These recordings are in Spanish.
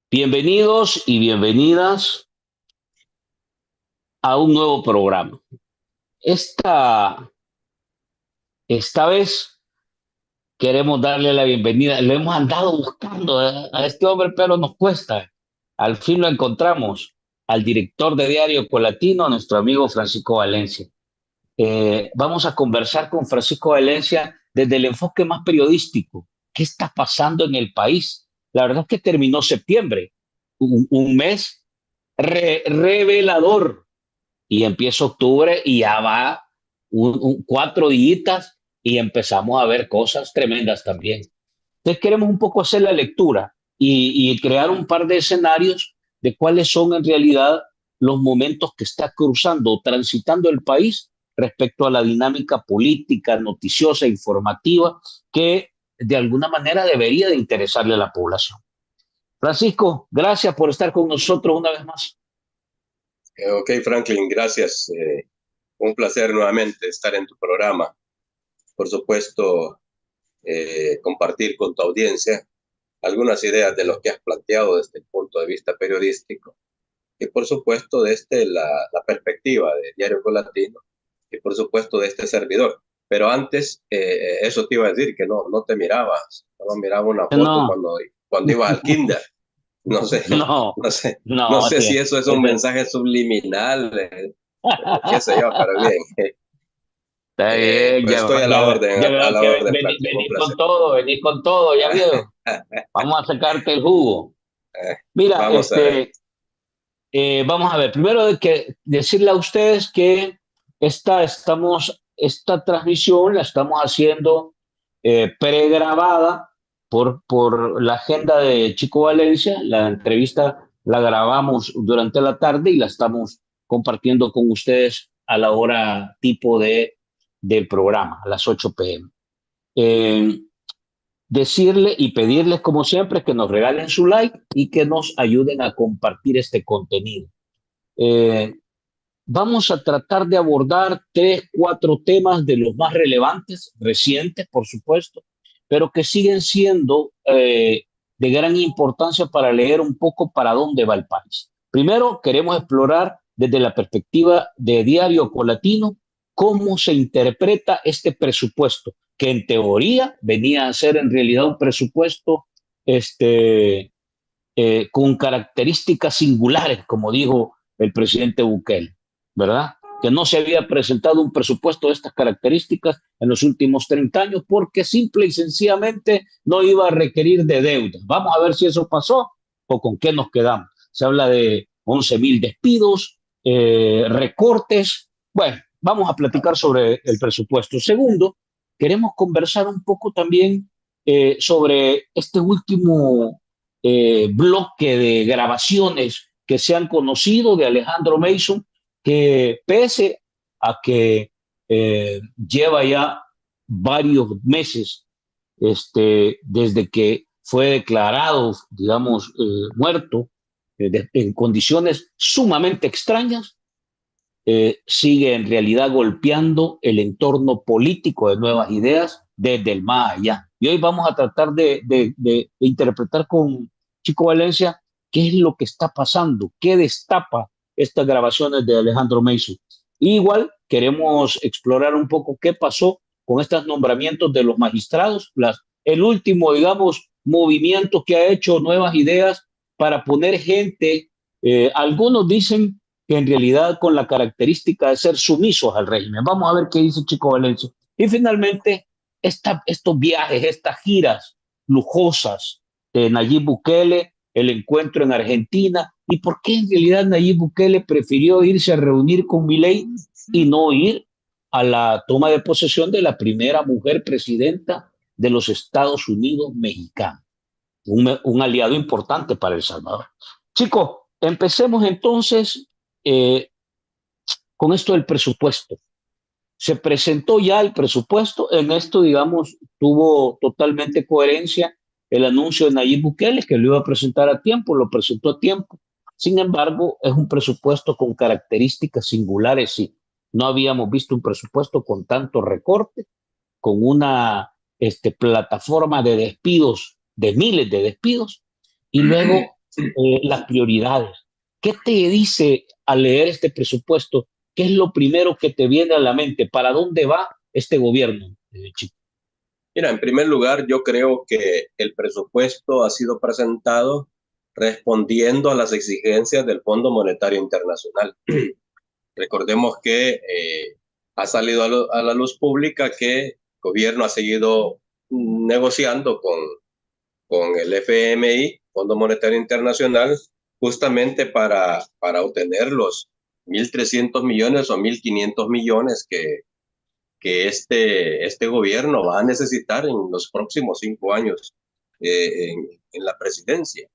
Bienvenidos y bienvenidas a un nuevo programa. Esta, esta vez queremos darle la bienvenida. Lo hemos andado buscando a este hombre, pero nos cuesta. Al fin lo encontramos, al director de Diario Colatino, nuestro amigo Francisco Valencia. Vamos a conversar con Francisco Valencia desde el enfoque más periodístico. ¿Qué está pasando en el país? La verdad es que terminó septiembre, un mes revelador. Y empieza octubre y ya va 4 días y empezamos a ver cosas tremendas también. Entonces queremos un poco hacer la lectura y crear un par de escenarios de cuáles son en realidad los momentos que está cruzando o transitando el país respecto a la dinámica política, noticiosa, informativa, que de alguna manera debería de interesarle a la población. Francisco, gracias por estar con nosotros una vez más. Ok, Franklin, gracias. Un placer nuevamente estar en tu programa. Por supuesto, compartir con tu audiencia algunas ideas de lo que has planteado desde el punto de vista periodístico y por supuesto desde la perspectiva de Diario Colatino y por supuesto de este servidor. Pero antes, eso te iba a decir que no te mirabas, no miraba una foto No, cuando ibas al kinder. No sé, no, no sé, no no, sé si eso es un ese- mensaje subliminal, o qué sé yo, pero bien. está bien, Pues estoy ya a veo la que orden, Franklin, un placer. venís con todo, ya veo. Vamos a sacarte el jugo. Mira, Vamos a ver. vamos a ver, primero de que decirle a ustedes que esta transmisión la estamos haciendo pregrabada por la agenda de Chico Valencia. La entrevista la grabamos durante la tarde y la estamos compartiendo con ustedes a la hora tipo del programa, a las 8 p.m. Eh, Decirle y pedirles, como siempre, que nos regalen su like y que nos ayuden a compartir este contenido. Eh, Vamos a tratar de abordar 3, 4 temas de los más relevantes, recientes, por supuesto, pero que siguen siendo de gran importancia para leer un poco para dónde va el país. Primero, queremos explorar desde la perspectiva de Diario Colatino cómo se interpreta este presupuesto, que en teoría venía a ser en realidad un presupuesto este, con características singulares, como dijo el presidente Bukele, ¿verdad? Que no se había presentado un presupuesto de estas características en los últimos 30 años porque simple y sencillamente no iba a requerir de deuda. Vamos a ver si eso pasó o con qué nos quedamos. Se habla de 11.000 despidos, recortes. Bueno, vamos a platicar sobre el presupuesto. Segundo, queremos conversar un poco también sobre este último bloque de grabaciones que se han conocido de Alejandro Mason, que pese a que lleva ya varios meses desde que fue declarado, digamos, muerto, en condiciones sumamente extrañas, sigue en realidad golpeando el entorno político de nuevas ideas desde el más allá. Y hoy vamos a tratar de interpretar con Chico Valencia qué es lo que está pasando, qué destapa estas grabaciones de Alejandro Mason. Y igual queremos explorar un poco qué pasó con estos nombramientos de los magistrados, el último, digamos, movimiento que ha hecho Nuevas Ideas para poner gente, algunos dicen que en realidad con la característica de ser sumisos al régimen. Vamos a ver qué dice Chico Valencia. Y finalmente, estos viajes, estas giras lujosas de Nayib Bukele, el encuentro en Argentina, y por qué en realidad Nayib Bukele prefirió irse a reunir con Milei y no ir a la toma de posesión de la primera mujer presidenta de los Estados Unidos mexicanos, un aliado importante para El Salvador. Chicos, empecemos entonces eh, con esto del presupuesto. Se presentó ya el presupuesto, en esto, digamos, tuvo totalmente coherencia el anuncio de Nayib Bukele, que lo iba a presentar a tiempo, lo presentó a tiempo. Sin embargo, es un presupuesto con características singulares, y no habíamos visto un presupuesto con tanto recorte, con una plataforma de despidos, de miles de despidos, y luego las prioridades. ¿Qué te dice al leer este presupuesto? ¿Qué es lo primero que te viene a la mente? ¿Para dónde va este gobierno, Chico? Mira, en primer lugar, yo creo que el presupuesto ha sido presentado respondiendo a las exigencias del Fondo Monetario Internacional. Recordemos que ha salido a la luz pública que el gobierno ha seguido negociando con el FMI, Fondo Monetario Internacional, justamente para obtener los 1.300 millones o 1.500 millones que este gobierno va a necesitar en los próximos 5 años en la presidencia.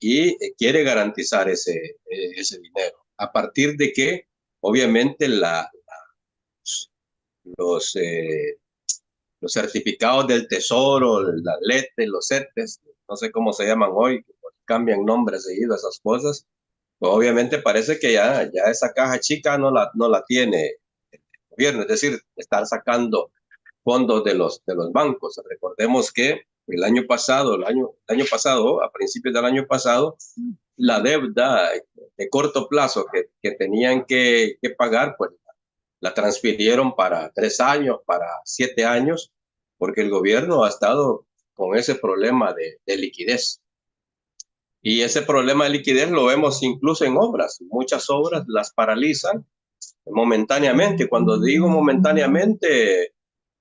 Y quiere garantizar ese dinero. A partir de que, obviamente, los, eh, los certificados del tesoro, las LETES, los CETES, no sé cómo se llaman hoy, cambian nombres seguido esas cosas, pues obviamente parece que ya esa caja chica no la tiene el gobierno, es decir, están sacando fondos de los bancos. Recordemos que el año pasado, a principios del año pasado, la deuda de corto plazo que tenían que pagar, pues la transfirieron para 3 años, para 7 años, porque el gobierno ha estado con ese problema de liquidez. Y ese problema de liquidez lo vemos incluso en obras. Muchas obras las paralizan momentáneamente. Cuando digo momentáneamente,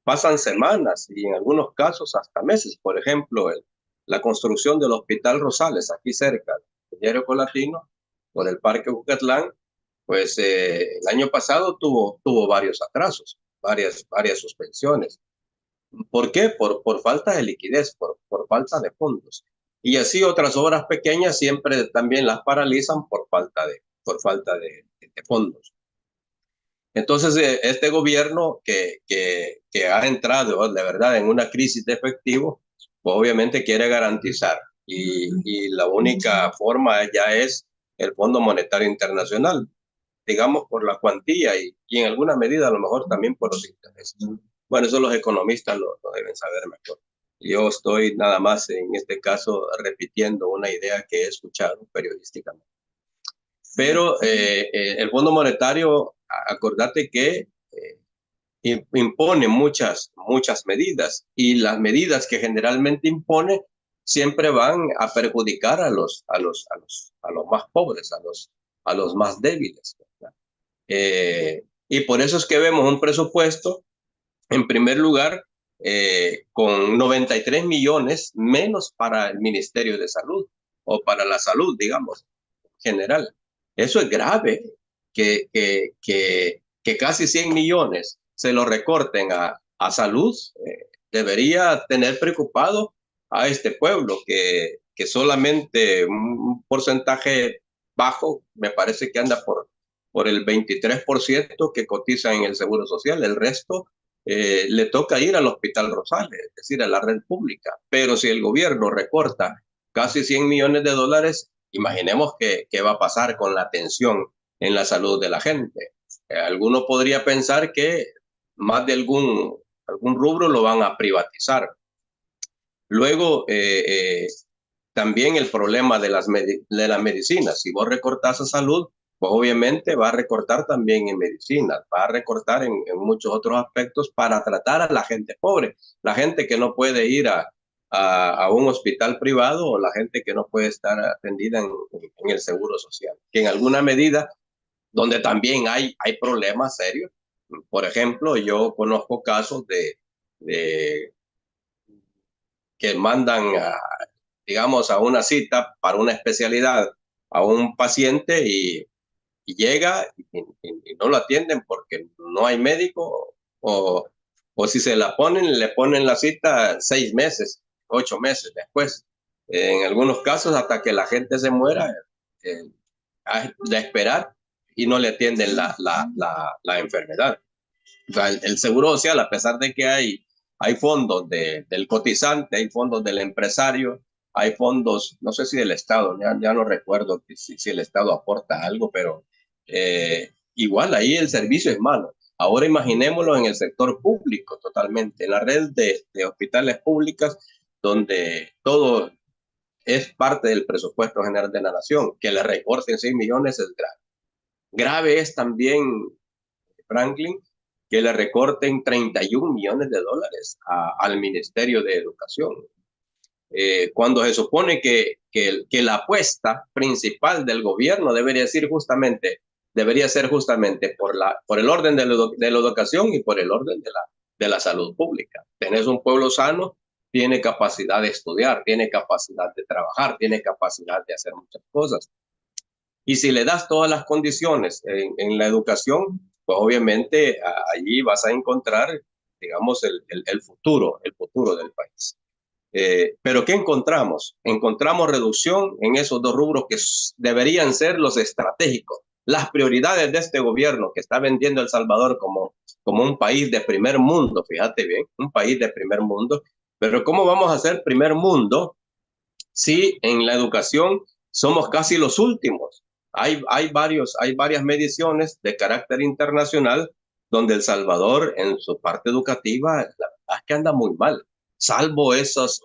pasan semanas y en algunos casos hasta meses. Por ejemplo, la construcción del Hospital Rosales, aquí cerca, de Diario Colatino, por el Parque Bucatlán, pues el año pasado tuvo varios atrasos, varias suspensiones. ¿Por qué? Por falta de liquidez, por falta de fondos. Y así otras obras pequeñas siempre también las paralizan por falta de fondos. Entonces, este gobierno que ha entrado de verdad en una crisis de efectivo, pues obviamente quiere garantizar. Y la única forma ya es el Fondo Monetario Internacional, digamos por la cuantía y en alguna medida a lo mejor también por los intereses. Bueno, eso los economistas lo deben saber mejor. Yo estoy nada más en este caso repitiendo una idea que he escuchado periodísticamente. Pero el Fondo Monetario, acordate que impone muchas medidas y las medidas que generalmente impone siempre van a perjudicar a los más pobres, a los más débiles. Y por eso es que vemos un presupuesto, en primer lugar, con 93 millones menos para el Ministerio de Salud o para la salud, digamos, general. Eso es grave, que casi 100 millones se lo recorten a salud. Debería tener preocupado a este pueblo, que solamente un porcentaje bajo, me parece que anda por el 23% que cotiza en el Seguro Social. El resto le toca ir al Hospital Rosales, es decir, a la red pública. Pero si el gobierno recorta casi 100 millones de dólares, imaginemos qué va a pasar con la atención en la salud de la gente. Alguno podría pensar que más de algún rubro lo van a privatizar. Luego, también el problema de las medicinas. Si vos recortás a salud, pues obviamente va a recortar también en medicinas, va a recortar en muchos otros aspectos para tratar a la gente pobre, la gente que no puede ir a un hospital privado o la gente que no puede estar atendida en el Seguro Social, que en alguna medida, donde también hay problemas serios. Por ejemplo, yo conozco casos de que mandan, digamos, a una cita para una especialidad a un paciente y llega y no lo atienden porque no hay médico o si se la ponen, le ponen la cita 6 meses, 8 meses después. En algunos casos hasta que la gente se muera, de esperar y no le atienden la enfermedad. O sea, el Seguro Social, a pesar de que hay fondos del cotizante, hay fondos del empresario, hay fondos, no sé si del Estado, ya no recuerdo si el Estado aporta algo, pero igual ahí el servicio es malo. Ahora imaginémoslo en el sector público totalmente, en la red de hospitales públicas, donde todo es parte del presupuesto general de la nación. Que le recorten 6 millones es grave. Grave es también, Franklin, que le recorten 31 millones de dólares al Ministerio de Educación. Cuando se supone que la apuesta principal del gobierno debería ser justamente por el orden de la educación y por el orden de la salud pública. Tenés un pueblo sano, tiene capacidad de estudiar, tiene capacidad de trabajar, tiene capacidad de hacer muchas cosas. Y si le das todas las condiciones en la educación, pues obviamente allí vas a encontrar, digamos, el futuro del país. Pero ¿qué encontramos? Encontramos reducción en esos dos rubros que deberían ser los estratégicos, las prioridades de este gobierno que está vendiendo El Salvador como un país de primer mundo, fíjate bien, un país de primer mundo. Pero ¿cómo vamos a ser primer mundo si en la educación somos casi los últimos? Hay varias mediciones de carácter internacional donde El Salvador en su parte educativa, la verdad es que anda muy mal, salvo esas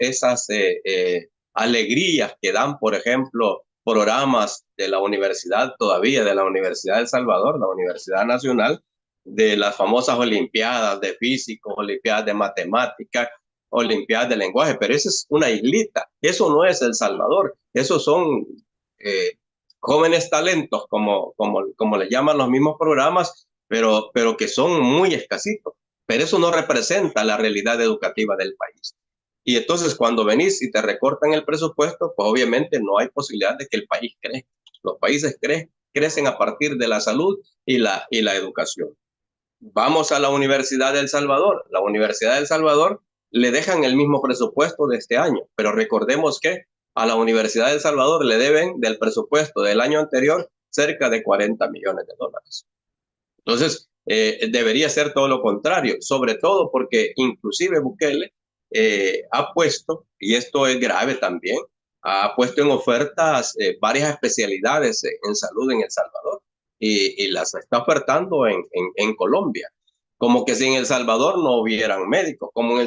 alegrías que dan, por ejemplo, programas de la universidad todavía, de la Universidad de El Salvador, la Universidad Nacional, de las famosas olimpiadas de físicos, olimpiadas de matemáticas, olimpiadas de lenguaje, pero esa es una islita, eso no es El Salvador, esos son eh, jóvenes talentos, como le llaman los mismos programas, pero que son muy escasitos, pero eso no representa la realidad educativa del país. Y entonces cuando venís y te recortan el presupuesto, pues obviamente no hay posibilidad de que el país crezca. Los países crecen a partir de la salud y la educación. Vamos a la Universidad de El Salvador. La Universidad de El Salvador le dejan el mismo presupuesto de este año, pero recordemos que a la Universidad de El Salvador le deben del presupuesto del año anterior cerca de 40 millones de dólares. Entonces, debería ser todo lo contrario, sobre todo porque inclusive Bukele ha puesto, y esto es grave también, ha puesto en ofertas varias especialidades en salud en El Salvador y las está ofertando en Colombia. Como que si en El Salvador no hubieran médicos, como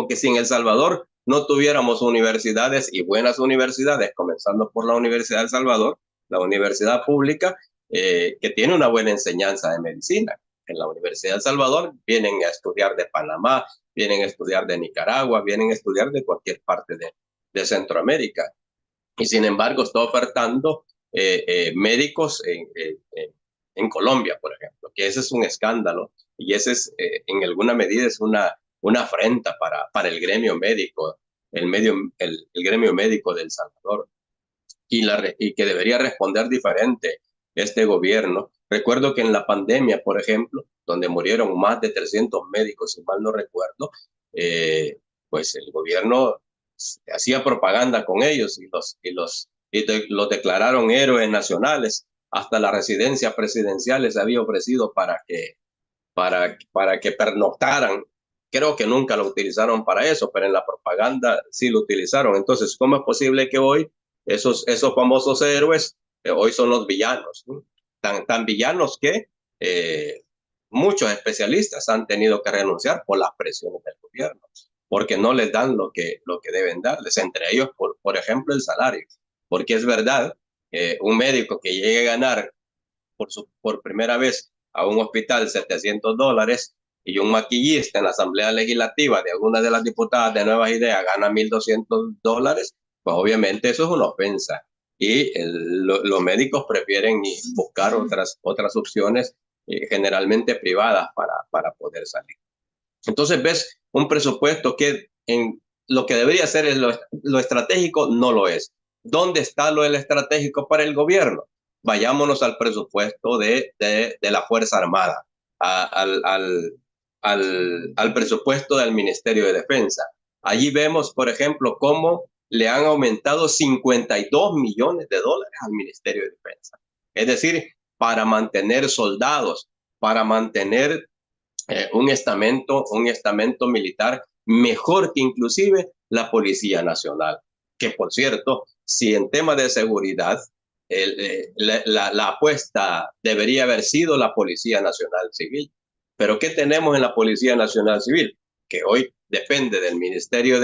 que si en El Salvador no tuviéramos universidades y buenas universidades, comenzando por la Universidad de El Salvador, la universidad pública, que tiene una buena enseñanza de medicina. En la Universidad de El Salvador vienen a estudiar de Panamá, vienen a estudiar de Nicaragua, vienen a estudiar de cualquier parte de Centroamérica. Y sin embargo está ofertando médicos en Colombia, por ejemplo, que ese es un escándalo y ese es, en alguna medida, es una afrenta para el gremio médico, el gremio médico de El Salvador y que debería responder diferente este gobierno. Recuerdo que en la pandemia, por ejemplo, donde murieron más de 300 médicos, si mal no recuerdo, pues el gobierno hacía propaganda con ellos los declararon héroes nacionales. Hasta la residencia presidencial les había ofrecido para que pernoctaran. Creo que nunca lo utilizaron para eso, pero en la propaganda sí lo utilizaron. Entonces, ¿cómo es posible que hoy esos famosos héroes hoy son los villanos? ¿No? Tan villanos que muchos especialistas han tenido que renunciar por las presiones del gobierno, porque no les dan lo que deben darles, entre ellos, por ejemplo, el salario. Porque es verdad, un médico que llegue a ganar por primera vez a un hospital $700 y un maquillista en la Asamblea Legislativa de alguna de las diputadas de Nuevas Ideas gana $1,200, pues obviamente eso es una ofensa. Y los médicos prefieren buscar otras opciones, generalmente privadas, para poder salir. Entonces ves un presupuesto que en lo que debería ser es lo estratégico, no lo es. ¿Dónde está lo estratégico para el gobierno? Vayámonos al presupuesto de la Fuerza Armada, al presupuesto del Ministerio de Defensa. Allí vemos, por ejemplo, cómo le han aumentado 52 millones de dólares al Ministerio de Defensa. Es decir, para mantener soldados, para mantener un estamento militar mejor que inclusive la Policía Nacional. Que por cierto, si en tema de seguridad la apuesta debería haber sido la Policía Nacional Civil. Pero ¿qué tenemos en la Policía Nacional Civil? Que hoy depende del Ministerio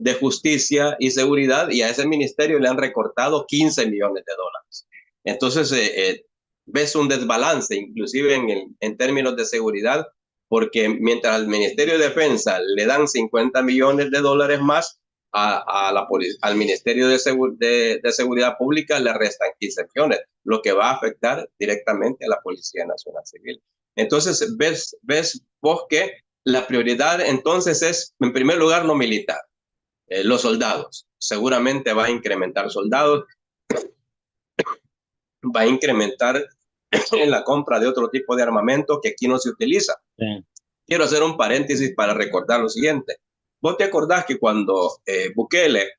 de Justicia y Seguridad, y a ese ministerio le han recortado 15 millones de dólares. Entonces, ves un desbalance, inclusive en términos de seguridad, porque mientras al Ministerio de Defensa le dan 50 millones de dólares más, al Ministerio de Seguridad Pública le restan 15 millones, lo que va a afectar directamente a la Policía Nacional Civil. Entonces, ves vos que la prioridad entonces es, en primer lugar, lo militar, los soldados. Seguramente va a incrementar soldados, va a incrementar en la compra de otro tipo de armamento que aquí no se utiliza. Sí. Quiero hacer un paréntesis para recordar lo siguiente. ¿Vos te acordás que cuando Bukele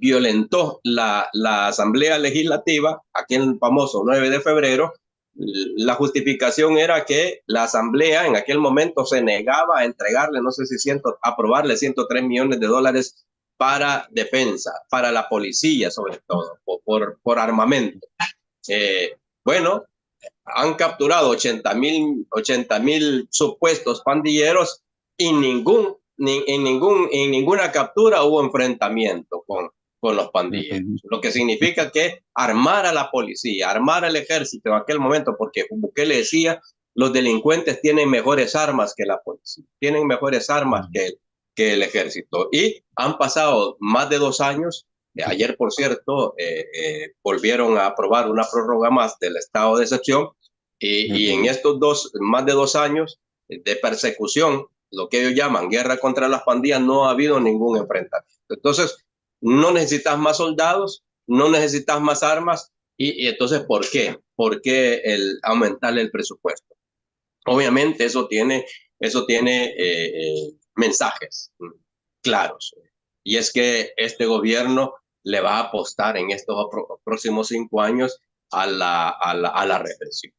violentó la Asamblea Legislativa, aquel famoso 9 de febrero, la justificación era que la Asamblea en aquel momento se negaba a entregarle, no sé si aprobarle 103 millones de dólares para defensa, para la policía sobre todo, por armamento? Bueno, han capturado 80,000 supuestos pandilleros y en ninguna captura hubo enfrentamiento con los pandilleros. Lo que significa que armar a la policía, armar al ejército en aquel momento, porque Bukele decía, los delincuentes tienen mejores armas que la policía, tienen mejores armas que el ejército. Y han pasado más de 2 años. Ayer, por cierto, volvieron a aprobar una prórroga más del estado de excepción y en estos más de 2 años de persecución, lo que ellos llaman guerra contra las pandillas, no ha habido ningún enfrentamiento. Entonces, no necesitas más soldados, no necesitas más armas y entonces, ¿por qué? ¿Por qué aumentarle el presupuesto? Obviamente eso tiene mensajes claros. Y es que este gobierno le va a apostar en estos próximos 5 años a la represión.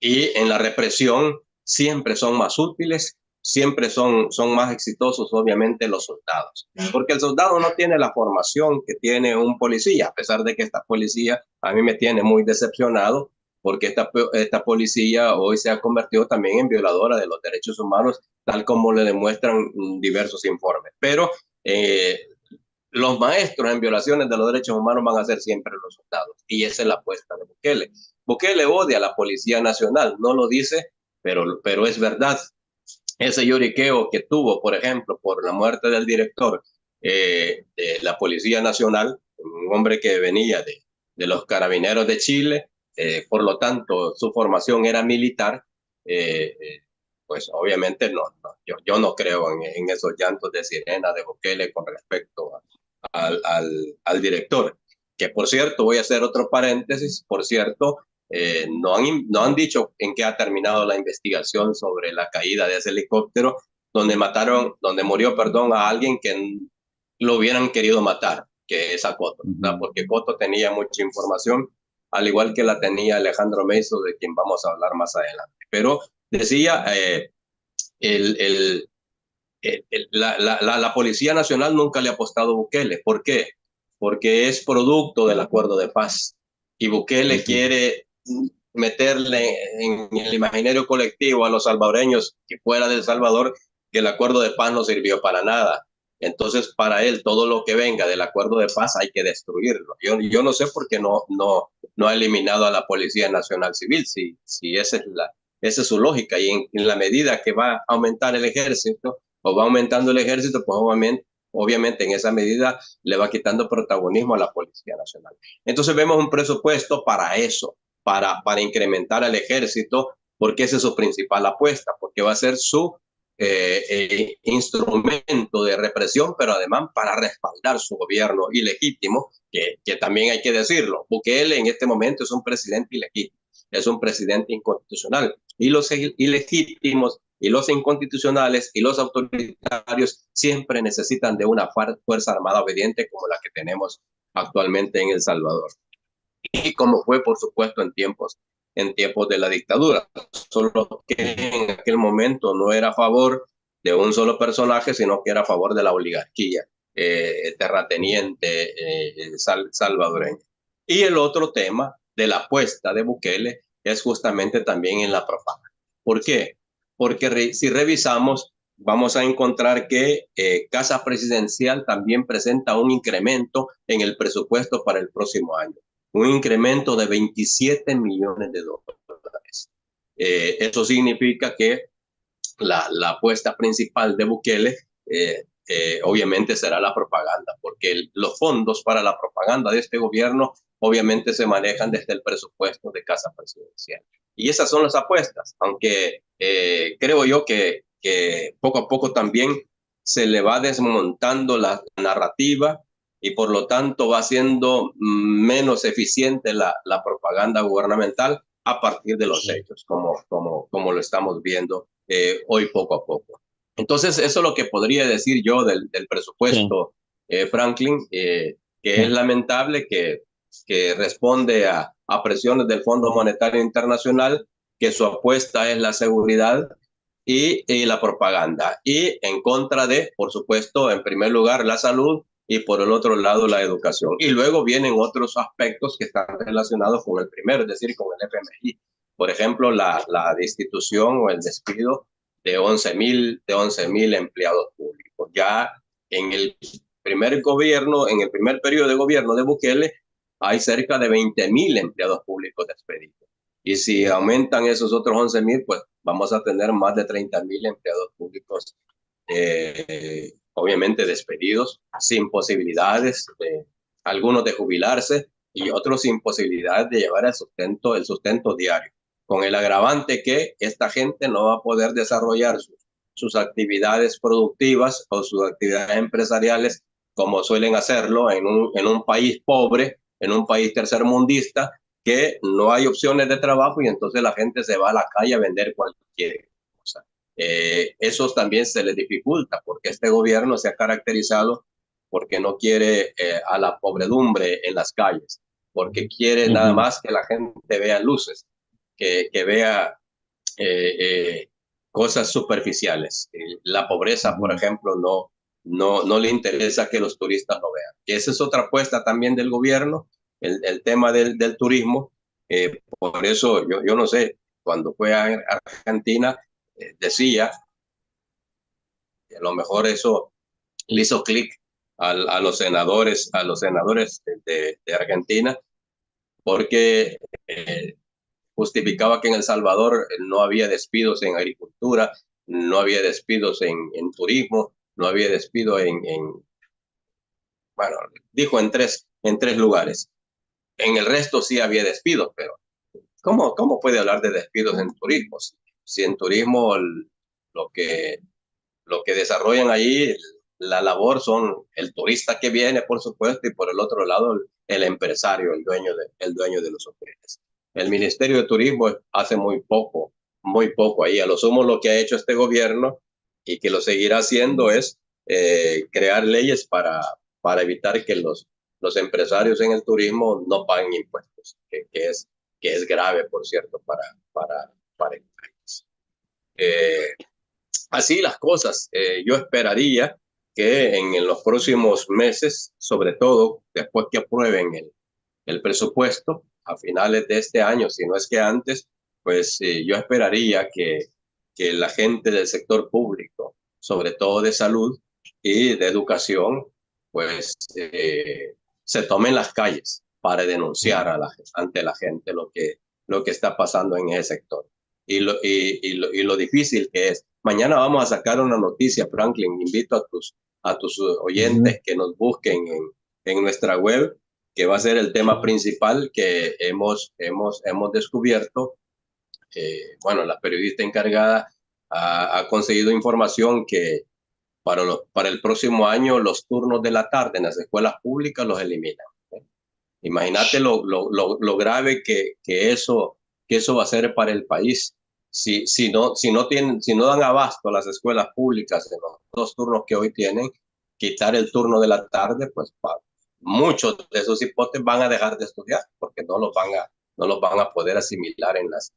Y en la represión siempre son más útiles, siempre son más exitosos, obviamente, los soldados. Porque el soldado no tiene la formación que tiene un policía, a pesar de que esta policía a mí me tiene muy decepcionado, porque esta policía hoy se ha convertido también en violadora de los derechos humanos, tal como le demuestran diversos informes. Pero los maestros en violaciones de los derechos humanos van a ser siempre los soldados. Y esa es la apuesta de Bukele. Bukele odia a la Policía Nacional, no lo dice, pero es verdad. Ese lloriqueo que tuvo, por ejemplo, por la muerte del director de la Policía Nacional, un hombre que venía de los Carabineros de Chile, por lo tanto su formación era militar, pues obviamente yo no creo en esos llantos de sirena de Bukele con respecto al director. Que por cierto, voy a hacer otro paréntesis, por cierto, no han dicho en qué ha terminado la investigación sobre la caída de ese helicóptero donde murió a alguien que lo hubieran querido matar, que es a Cotto, ¿verdad? Porque Cotto tenía mucha información, al igual que la tenía Alejandro Meizo, de quien vamos a hablar más adelante. Pero decía, la Policía Nacional nunca le ha apostado a Bukele. ¿Por qué? Porque es producto del acuerdo de paz y Bukele quiere meterle en el imaginario colectivo a los salvadoreños que fuera de El Salvador que el acuerdo de paz no sirvió para nada. Entonces, para él, todo lo que venga del acuerdo de paz hay que destruirlo. Yo no sé por qué no ha eliminado a la Policía Nacional Civil, si esa es su lógica. Y en la medida que va a aumentar el ejército, o va aumentando el ejército, pues obviamente en esa medida le va quitando protagonismo a la Policía Nacional. Entonces vemos un presupuesto para eso, para incrementar al ejército, porque esa es su principal apuesta, porque va a ser su instrumento de represión, pero además para respaldar su gobierno ilegítimo, que también hay que decirlo, Bukele en este momento es un presidente ilegítimo, es un presidente inconstitucional, y los ilegítimos y los inconstitucionales y los autoritarios siempre necesitan de una fuerza armada obediente como la que tenemos actualmente en El Salvador. Y como fue, por supuesto, en tiempos de la dictadura. Solo que en aquel momento no era a favor de un solo personaje, sino que era a favor de la oligarquía terrateniente salvadoreña. Y el otro tema de la apuesta de Bukele es justamente también en la propaganda. ¿Por qué? Porque si revisamos, vamos a encontrar que Casa Presidencial también presenta un incremento en el presupuesto para el próximo año, un incremento de 27 millones de dólares. Eso significa que la apuesta principal de Bukele obviamente será la propaganda, porque los fondos para la propaganda de este gobierno obviamente se manejan desde el presupuesto de Casa Presidencial. Y esas son las apuestas, aunque creo yo que poco a poco también se le va desmontando la narrativa y por lo tanto va siendo menos eficiente la propaganda gubernamental a partir de los hechos, como lo estamos viendo hoy poco a poco. Entonces, eso es lo que podría decir yo del presupuesto, Franklin, que es lamentable que responde a presiones del Fondo Monetario Internacional, que su apuesta es la seguridad y la propaganda, y en contra de, por supuesto, en primer lugar, la salud y por el otro lado, la educación. Y luego vienen otros aspectos que están relacionados con el primero, es decir, con el FMI. Por ejemplo, la destitución o el despido de 11,000 empleados públicos. Ya en el primer gobierno, en el primer periodo de gobierno de Bukele, hay cerca de 20,000 empleados públicos despedidos. Y si aumentan esos otros 11,000, pues vamos a tener más de 30,000 empleados públicos, obviamente despedidos, sin posibilidades, algunos de jubilarse y otros sin posibilidades de llevar el sustento diario, con el agravante que esta gente no va a poder desarrollar sus actividades productivas o sus actividades empresariales como suelen hacerlo en un país pobre, en un país tercermundista, que no hay opciones de trabajo y entonces la gente se va a la calle a vender cualquier cosa. Eso también se les dificulta porque este gobierno se ha caracterizado porque no quiere a la pobredumbre en las calles, porque quiere nada más que la gente vea luces, que vea cosas superficiales. La pobreza, por ejemplo, no le interesa que los turistas lo vean. Y esa es otra apuesta también del gobierno, el tema del turismo. Por eso yo no sé, cuando fue a Argentina, decía que a lo mejor eso le hizo clic a los senadores, de Argentina, porque justificaba que en El Salvador no había despidos en agricultura, no había despidos en turismo, no había despido bueno, dijo en tres lugares. En el resto sí había despidos, pero ¿cómo puede hablar de despidos en turismo? Si en turismo lo que, lo que desarrollan allí, la labor son el turista que viene, por supuesto, y por el otro lado el empresario, el dueño de los hoteles. El Ministerio de Turismo hace muy poco ahí. A lo sumo lo que ha hecho este gobierno y que lo seguirá haciendo es crear leyes para evitar que los empresarios en el turismo no paguen impuestos, que es grave, por cierto, para el país. Así las cosas. Yo esperaría que en los próximos meses, sobre todo después que aprueben el presupuesto a finales de este año, si no es que antes, pues yo esperaría que la gente del sector público, sobre todo de salud y de educación, pues se tomen las calles para denunciar ante la gente lo que está pasando en ese sector y lo difícil que es. Mañana vamos a sacar una noticia, Franklin. Invito a tus oyentes que nos busquen en nuestra web, que va a ser el tema principal que hemos descubierto. Bueno, la periodista encargada ha conseguido información que para el próximo año los turnos de la tarde en las escuelas públicas los eliminan. Imagínate lo grave que eso va a ser para el país. Si no dan abasto a las escuelas públicas en los 2 turnos que hoy tienen, quitar el turno de la tarde, pues muchos de esos hipotes van a dejar de estudiar porque no los van a poder asimilar en las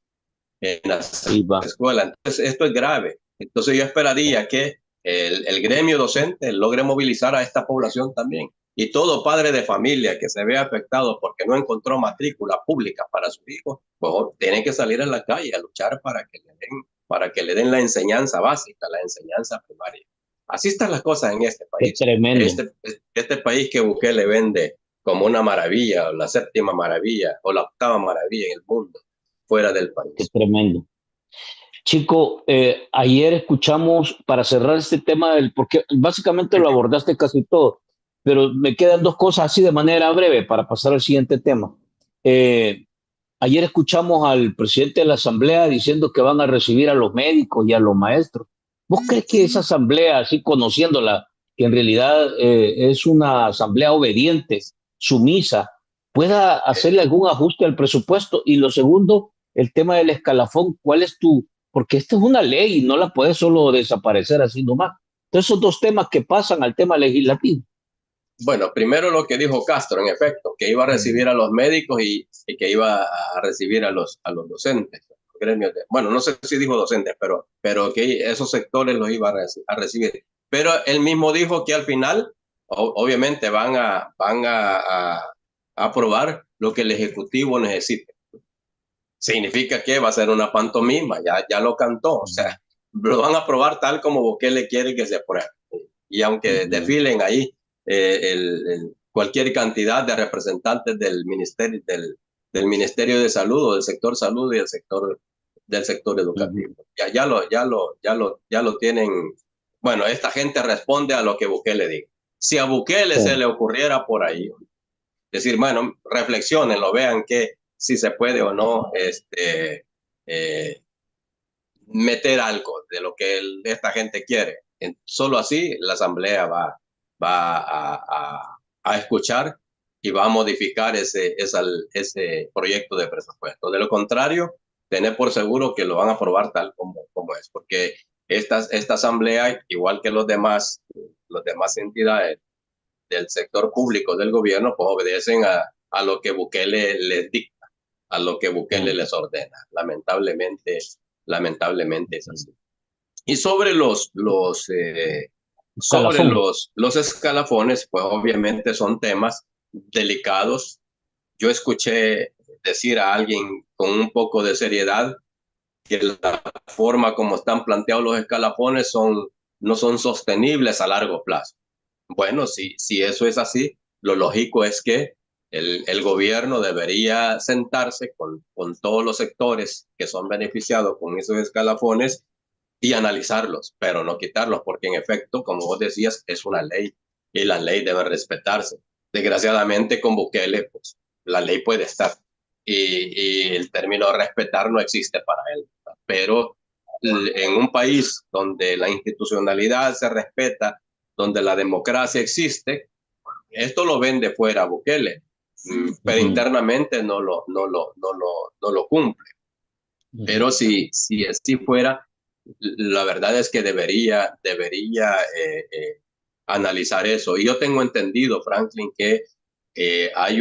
escuelas. Entonces, esto es grave. Entonces, yo esperaría que el gremio docente logre movilizar a esta población también. Y todo padre de familia que se vea afectado porque no encontró matrícula pública para su hijo, pues tiene que salir a la calle a luchar para que le den para que le den la enseñanza básica, la enseñanza primaria. Así están las cosas en este Qué país. tremendo. Este país que Bukele vende como una maravilla, o la séptima maravilla, o la octava maravilla en el mundo, fuera del Qué país. tremendo. Chico, ayer escuchamos, para cerrar este tema, porque básicamente lo abordaste casi todo, pero me quedan dos cosas así de manera breve para pasar al siguiente tema. Eh, Ayer escuchamos al presidente de la Asamblea diciendo que van a recibir a los médicos y a los maestros. ¿Vos crees que esa Asamblea, así conociéndola, que en realidad es una Asamblea obediente, sumisa, pueda hacerle algún ajuste al presupuesto? Y lo segundo, el tema del escalafón, ¿cuál es tu? Porque esta es una ley y no la puedes solo desaparecer así nomás. Entonces, esos dos temas que pasan al tema legislativo. Bueno, primero lo que dijo Castro, en efecto, que iba a recibir a los médicos y que iba a recibir a los docentes, gremios bueno, no sé si dijo docentes, pero que esos sectores los iba a recibir. Pero él mismo dijo que al final, obviamente, van a aprobar lo que el Ejecutivo necesite. Significa que va a ser una pantomima, ya lo cantó, o sea, lo van a aprobar tal como Bukele quiere que se apruebe. Y aunque desfilen ahí cualquier cantidad de representantes del Ministerio de Salud o del sector salud y del sector educativo. Ya lo tienen. Bueno, esta gente responde a lo que Bukele diga. Si a Bukele se le ocurriera por ahí, decir, bueno, reflexionenlo, vean que si se puede o no eh, meter algo de lo que esta gente quiere. Solo así la Asamblea va a escuchar y va a modificar ese proyecto de presupuesto. De lo contrario, tener por seguro que lo van a aprobar tal como es, porque esta Asamblea, igual que los demás entidades del sector público del gobierno, pues obedecen a lo que Bukele les dicta, a lo que Bukele les ordena. Lamentablemente es así. Y sobre Escalafón. los escalafones, pues obviamente son temas delicados. Yo escuché decir a alguien con un poco de seriedad que la forma como están planteados los escalafones no son sostenibles a largo plazo. Bueno, si eso es así, lo lógico es que el gobierno debería sentarse con todos los sectores que son beneficiados con esos escalafones y analizarlos, pero no quitarlos, porque en efecto, como vos decías, es una ley y la ley debe respetarse. Desgraciadamente, con Bukele, pues la ley puede estar y el término respetar no existe para él, pero en un país donde la institucionalidad se respeta, donde la democracia existe, esto lo ven de fuera Bukele, pero internamente no lo cumple. Pero si así fuera, la verdad es que debería analizar eso. Y yo tengo entendido, Franklin, que hay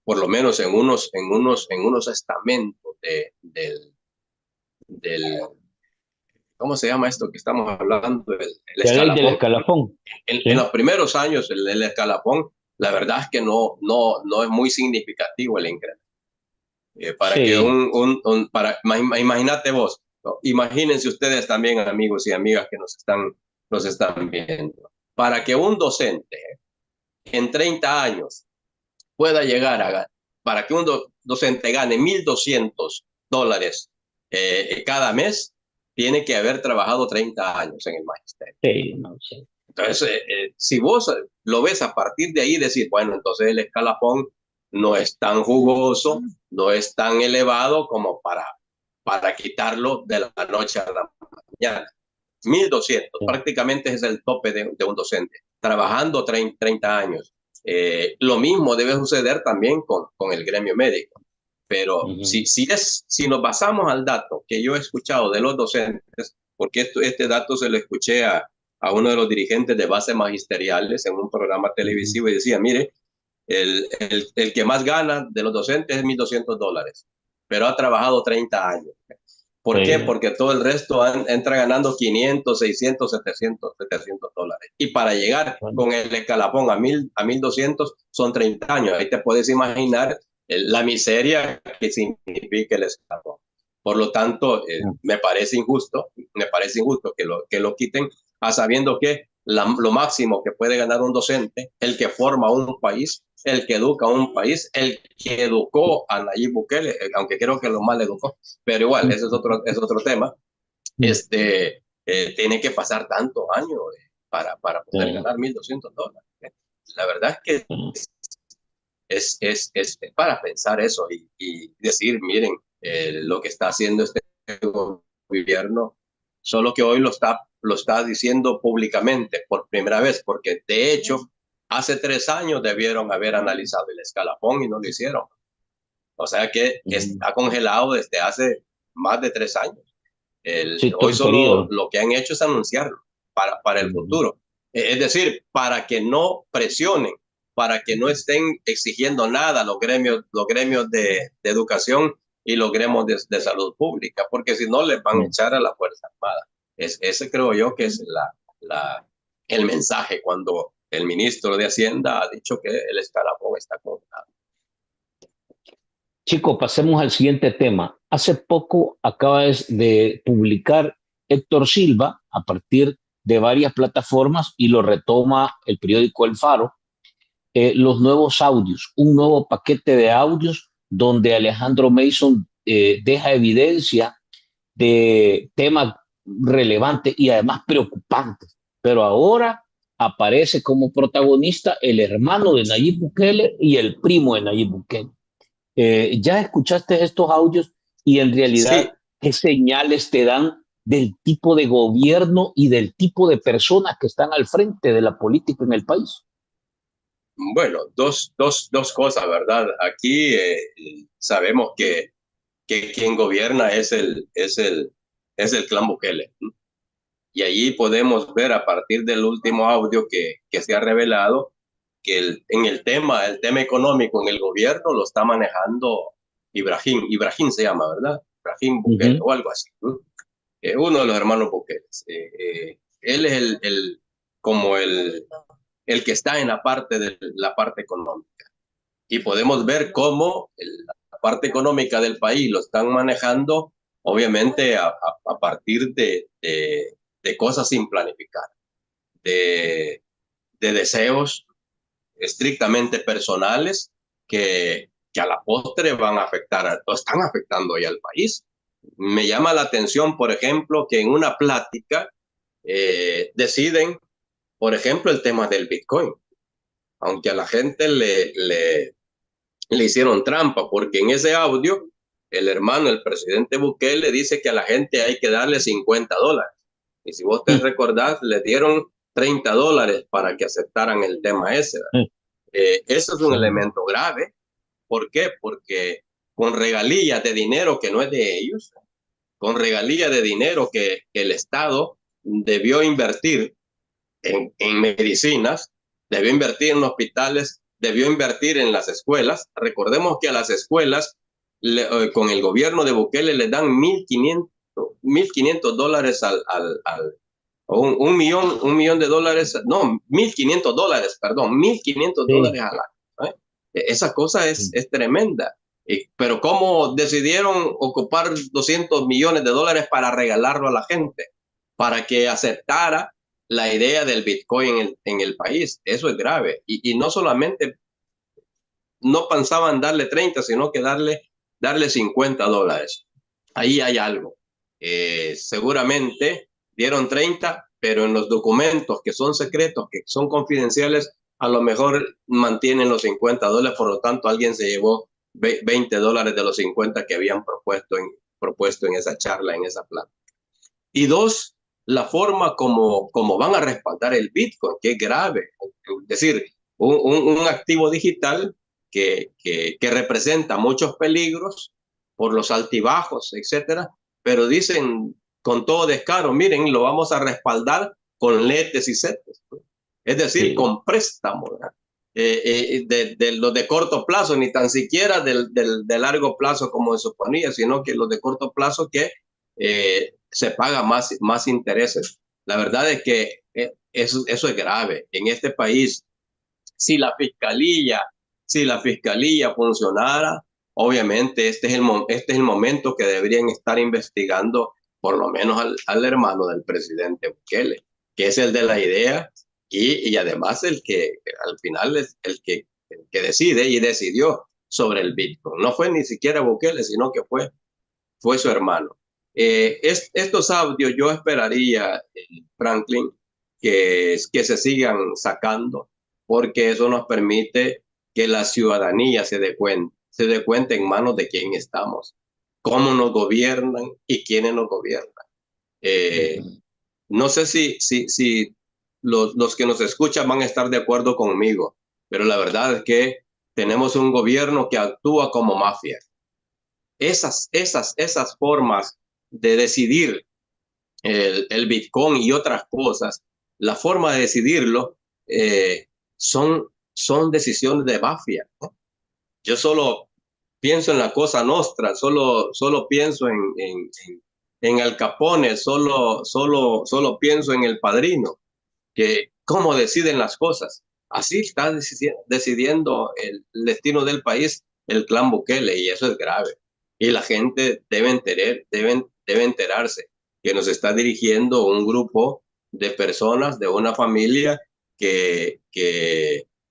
por lo menos en unos estamentos del, ¿cómo se llama esto que estamos hablando? El La ley del escalafón. escalafón. En ¿Sí? los primeros años, el escalafón, la verdad es que no es muy significativo el incremento. Para que Sí. imagínate vos, ¿no? Imagínense ustedes también, amigos y amigas que nos están viendo, para que un docente en 30 años pueda llegar para que un docente gane $1,200 cada mes, tiene que haber trabajado 30 años en el magisterio. Sí, no sé. Entonces, si vos lo ves a partir de ahí, decir, bueno, entonces el escalafón no es tan jugoso, no es tan elevado como para quitarlo de la noche a la mañana. 1,200, Sí. prácticamente es el tope de un docente, trabajando 30 años. Lo mismo debe suceder también con el gremio médico. Pero si nos basamos al dato que yo he escuchado de los docentes, porque este dato se lo escuché a uno de los dirigentes de bases magisteriales en un programa televisivo y decía, mire, el que más gana de los docentes es $1,200, pero ha trabajado 30 años. ¿Por qué? Sí. Porque todo el resto entra ganando 500, 600, $700. Y para llegar Bueno, con el escalafón a 1,200 son 30 años. Ahí te puedes imaginar la miseria que significa el escalafón. Por lo tanto, me parece injusto que lo quiten, a sabiendo que lo máximo que puede ganar un docente, el que forma un país, el que educa a un país, el que educó a Nayib Bukele, aunque creo que lo mal educó, pero igual, ese es otro tema. Tiene que pasar tantos años para poder ganar $1,200. La verdad es que es para pensar eso y decir, miren, lo que está haciendo este gobierno, solo que hoy lo está diciendo públicamente por primera vez, porque de hecho, hace 3 años debieron haber analizado el escalafón y no lo hicieron. O sea que está congelado desde hace más de 3 años. Sí, todo Hoy el solo periodo. lo que han hecho es anunciarlo para el futuro. Es decir, para que no presionen, para que no estén exigiendo nada los gremios de educación y los gremios de salud pública, porque si no les van a echar a la Fuerza Armada. Ese creo yo que es el mensaje cuando el ministro de Hacienda ha dicho que el escalafón está congelado. Chico, pasemos al siguiente tema. Hace poco acabas de publicar Héctor Silva a partir de varias plataformas y lo retoma el periódico El Faro, los nuevos audios, un nuevo paquete de audios donde Alejandro Mason deja evidencia de temas relevantes y además preocupantes. Pero ahora aparece como protagonista el hermano de Nayib Bukele y el primo de Nayib Bukele. Ya escuchaste estos audios y en realidad, Sí, ¿qué señales te dan del tipo de gobierno y del tipo de personas que están al frente de la política en el país? bueno, dos cosas, ¿verdad? Aquí sabemos que quien gobierna es el clan Bukele. Y allí podemos ver a partir del último audio que se ha revelado que el tema económico en el gobierno lo está manejando Ibrahim se llama, ¿verdad? Ibrahim Uh Bukele -huh. o algo así. Uno de los hermanos Bukele. Él es como el que está en la parte económica. Y podemos ver cómo la parte económica del país lo están manejando, obviamente, a partir de cosas sin planificar, de, de deseos estrictamente personales que a la postre van a afectar, o están afectando ya al país. Me llama la atención, por ejemplo, que en una plática deciden, por ejemplo, el tema del Bitcoin, aunque a la gente le hicieron trampa, porque en ese audio el hermano, el presidente Bukele, dice que a la gente hay que darle $50. Y si vos te recordás, le dieron $30 para que aceptaran el tema ese. Eso es un elemento grave. ¿Por qué? Porque con regalías de dinero que no es de ellos, con regalías de dinero que el Estado debió invertir en medicinas, debió invertir en hospitales, debió invertir en las escuelas. Recordemos que a las escuelas, con el gobierno de Bukele, le dan $1,500 un millón de dólares, no, $1,500, perdón, $1,500 Sí. al año. Esa cosa es tremenda. Pero ¿cómo decidieron ocupar $200 millones para regalarlo a la gente? Para que aceptara la idea del Bitcoin en el país. Eso es grave. Y no solamente, no pensaban darle 30, sino que darle $50. Ahí hay algo. Seguramente dieron 30, pero en los documentos que son secretos, que son confidenciales, a lo mejor mantienen los $50, por lo tanto alguien se llevó $20 de los 50 que habían propuesto en esa charla, en esa plata. Y dos, la forma como van a respaldar el Bitcoin, que es grave. Es decir, un activo digital que representa muchos peligros por los altibajos, etcétera, pero dicen con todo descaro, miren, lo vamos a respaldar con letes y setes, es decir, Sí. con préstamos de los de corto plazo, ni tan siquiera de largo plazo como se suponía, sino que los de corto plazo que se paga más intereses. La verdad es que eso es grave. En este país, si la fiscalía, si la fiscalía funcionara, obviamente este es el momento que deberían estar investigando por lo menos al hermano del presidente Bukele, que es el de la idea y además el que al final es el que decide y decidió sobre el Bitcoin. No fue ni siquiera Bukele, sino que fue su hermano. Estos audios yo esperaría, Franklin, que se sigan sacando, porque eso nos permite que la ciudadanía se dé cuenta en manos de quién estamos, cómo nos gobiernan y quiénes nos gobiernan. Eh, no sé si los que nos escuchan van a estar de acuerdo conmigo, pero la verdad es que tenemos un gobierno que actúa como mafia. Esas formas de decidir el Bitcoin y otras cosas, la forma de decidirlo son decisiones de mafia, ¿no? Yo solo pienso en la Cosa Nostra, solo pienso en Al Capone, solo pienso en El Padrino, que cómo deciden las cosas. Así está decidiendo el destino del país el clan Bukele y eso es grave. Y la gente debe enterarse que nos está dirigiendo un grupo de personas, de una familia que